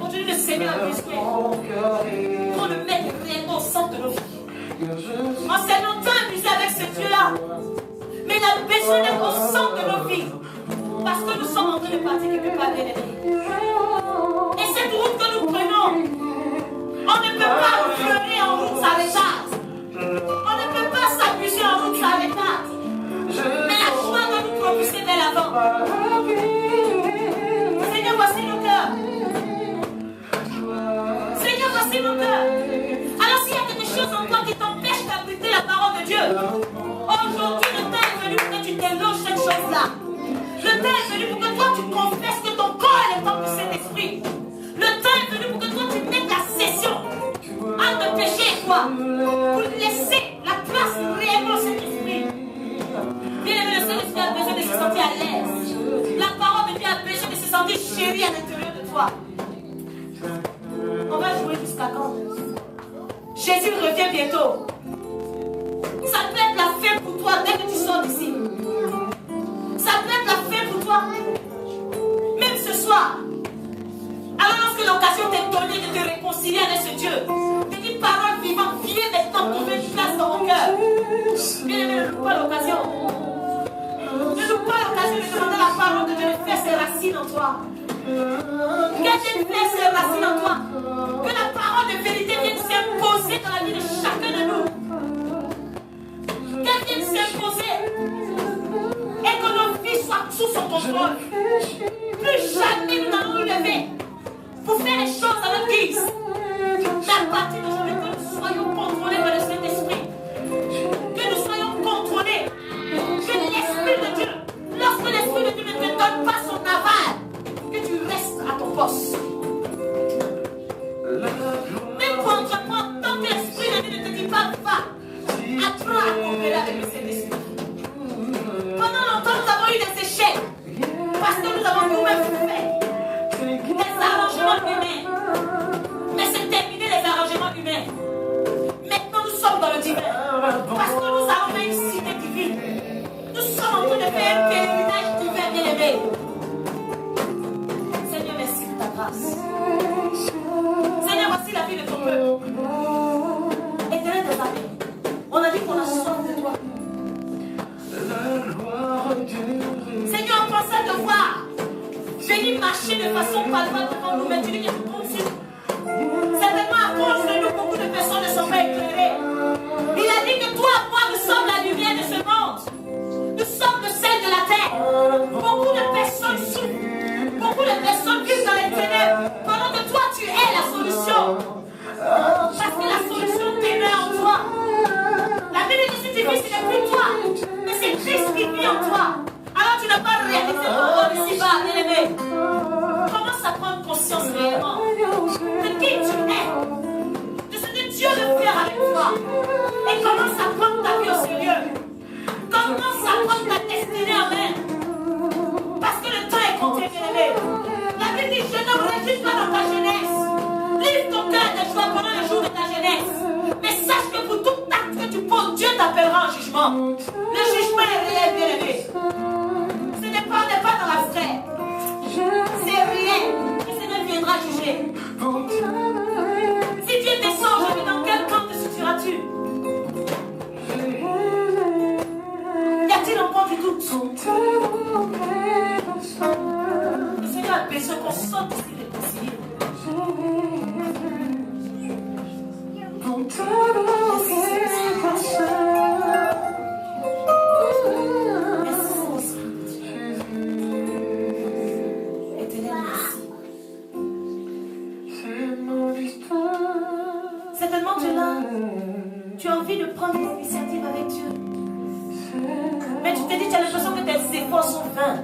Aujourd'hui, le Seigneur a besoin qu'on le mette réellement au centre de nos vies. On s'est longtemps amusé avec ce Dieu-là, mais il a besoin d'être au centre de nos vies. Parce que nous sommes en train de partir quelque part, bien aimés. Et cette route que nous prenons, on ne peut pas pleurer en route s'arrêtante. On ne peut pas s'abuser en route s'arrêtante. Mais la joie doit nous propulser vers l'avant. Seigneur, voici nos cœurs. Seigneur, voici nos cœurs. Alors s'il y a quelque chose en toi qui t'empêche d'abriter la parole de Dieu, aujourd'hui le temps est venu pour que tu déloges cette chose-là. Le temps est venu pour que toi tu confesses que ton corps est le temple du Saint-Esprit. Le temps est venu pour que toi tu mettes la cession entre péché et toi, pour laisser la place réellement au Saint-Esprit. Bien aimé, le Saint-Esprit a besoin de se sentir à l'aise. La parole de Dieu a besoin de se sentir chérie à l'intérieur de toi. On va jouer jusqu'à quand? Jésus revient bientôt. Ça peut être la fin pour toi dès que tu sors d'ici. Ça peut être la fin pour toi. Même ce soir. Alors lorsque l'occasion t'est donnée de te réconcilier avec ce Dieu, de dire parole vivante, viens maintenant trouver une place dans mon cœur. Bien aimé, ne loupe pas l'occasion. Ne loupe pas l'occasion de demander la parole de Dieu de faire ses racines en toi. Qu'elle vienne faire ses racines en toi. Que la parole de vérité vienne s'imposer dans la vie de chacun de nous. Qu'elle vienne s'imposer. Et que nos vies soient sous son contrôle. Plus jamais nous n'allons nous lever pour faire les choses à notre guise. À partir d'aujourd'hui, que nous soyons contrôlés par le Saint-Esprit. Que nous soyons contrôlés. Que l'Esprit de Dieu, lorsque l'Esprit de Dieu ne te donne pas son aval, que tu restes à ton poste. Même pour entreprendre, tant que l'Esprit de Dieu ne te dit pas va, apprends à coopérer avec le Saint-Esprit. Pendant longtemps, nous avons eu des échecs parce que nous avons nous-mêmes fait des arrangements humains. Mais c'est terminé les arrangements humains. Maintenant, nous sommes dans le divin. Parce que nous avons fait une cité divine. Nous sommes en train de faire un pèlerinage divin, bien aimé. Seigneur, merci pour ta grâce. Seigneur, voici la vie de ton peuple. Éternel des armées, on a dit qu'on a soif de toi. Seigneur, on pensait te voir venir marcher de façon palpable devant nous, mais tu dis que tu continues. Certainement à cause de nous, beaucoup de personnes ne sont pas éclairées. Il a dit que toi et moi, nous sommes la lumière de ce monde. Nous sommes le sel de la terre. Beaucoup de personnes souffrent. Beaucoup de personnes vivent dans les ténèbres. Pendant que toi, tu es la solution. Parce que la solution demeure en toi. La vie de Jésus, ce n'est plus toi, mais c'est Christ qui vit en toi. Alors tu n'as pas réalisé ton rôle ici-bas, bien-aimé. Commence à prendre conscience réellement de qui tu es, de ce que Dieu veut faire avec toi. Et commence à prendre ta vie au sérieux. Commence à prendre ta destinée en main. Parce que le temps est compté, bien-aimé. La Bible dit, jeune homme, ne reste pas dans ta jeunesse. Livre ton cœur de joie pendant les jours de ta jeunesse. Mais sache que pour tout acte que tu poses, Dieu t'appellera en jugement. Le jugement est réel, bien-aimé. Ce n'est pas dans la frère. C'est réel. Le Seigneur viendra juger. Si Dieu descend aujourd'hui, dans quel camp te situeras-tu? Y a-t-il encore du doute? Le Seigneur a besoin qu'on sorte ici réconcilié. Certainement tu es là, tu as envie de prendre une initiative avec Dieu, mais tu te dis, tu as l'impression que tes efforts sont vains.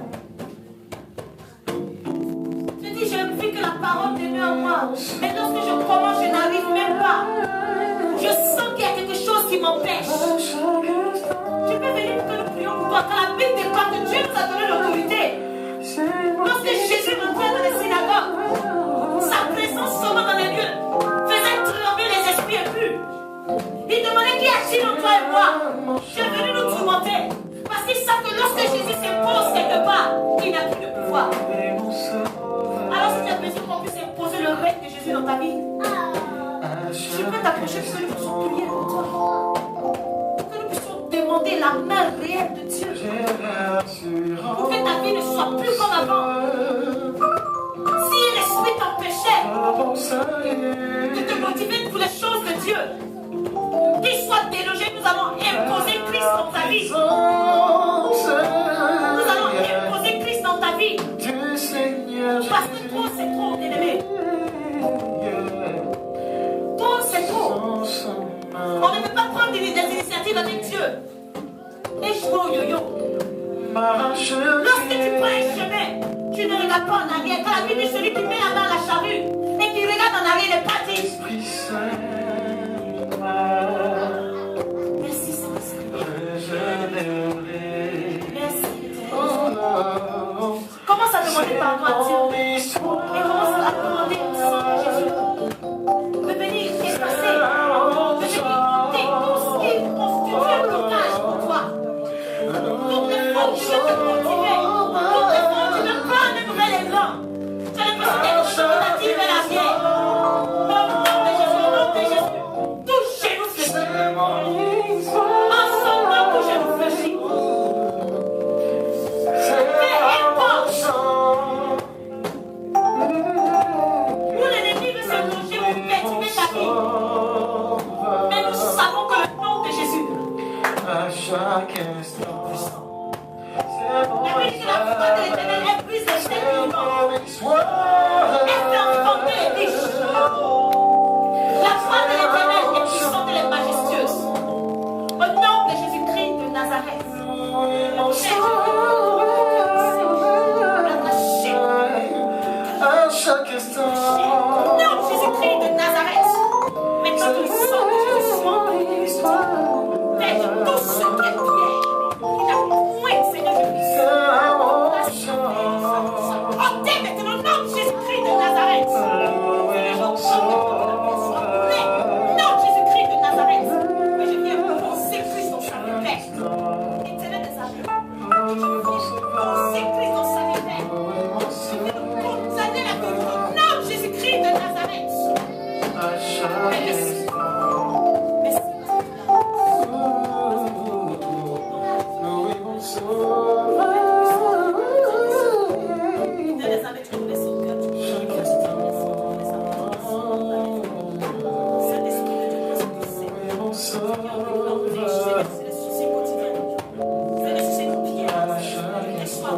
Tu te dis, j'ai vu que la parole demeure en moi, mais lorsque je commence, je n'arrive même pas. Je sens qu'il y a quelque chose qui m'empêche. Tu peux venir pour que nous prions pour toi, car la Bible déclare que Dieu nous a donné foi. Alors si tu as besoin qu'on puisse imposer le règne de Jésus dans ta vie, tu peux t'approcher pour que nous puissions prier pour toi. Que nous puissions demander la main réelle de Dieu. Pour que ta vie ne soit plus comme avant. Si l'esprit t'empêchait de te motiver pour les choses de Dieu, qu'il soit délogé, nous allons imposer Christ dans ta vie. Nous allons imposer Christ dans ta vie. Parce que trop c'est trop, bien-aimé. Trop c'est trop. On ne peut pas prendre des initiatives avec Dieu. Et je vois yo-yo. Lorsque tu prends un chemin, tu ne regardes pas en arrière. Quand la vie de celui qui met la main à la charrue et qui regarde en arrière, il n'est pas dit. Merci Saint-Esprit. Merci. Commence à demander pardon à Dieu. Et commence à demander au sang de Jésus de venir effacer, de venir ôter tout ce qui constitue un blocage pour toi. Toutes les fois où tu veux te motiver, toutes les fois où tu veux prendre de nouvel élan, tu as l'impression qu'il y a quelque chose qui t'attire vers l'arrière. Au nom de Jésus, touchez nous ce Dieu. En son nom, touchez-nous fléchis. Peu importe où l'ennemi veut se loger pour perturber ta vie, mais nous savons que le nom de Jésus la Bible dit que la foi de l'Éternel, elle brise les chaînes du vivant. Elle fait enfanter les riches. La foi de l'Éternel est puissante et elle est majestueuse. Au nom de Jésus-Christ de Nazareth. À chaque instant. Au nom de Jésus-Christ de Nazareth. Maintenant que le sang de Jésus soit Père, tout ce qui est pierre, qui n'a point, Seigneur Jésus. Ôtez maintenant le nom de Jésus-Christ de Nazareth. Non, Jésus-Christ de Nazareth. Mais je viens poser Christ dans sa vie, Père. Éternel des armées. Je viens poser Christ dans sa vie, Père. Je viens condamner la vie au nom de Jésus-Christ de Nazareth. Merci. Merci. Éternel des armées, tu nous laisses au cœur. Saint-Esprit de Dieu, c'est les soucis quotidiens. C'est les soucis de pierre. Et sois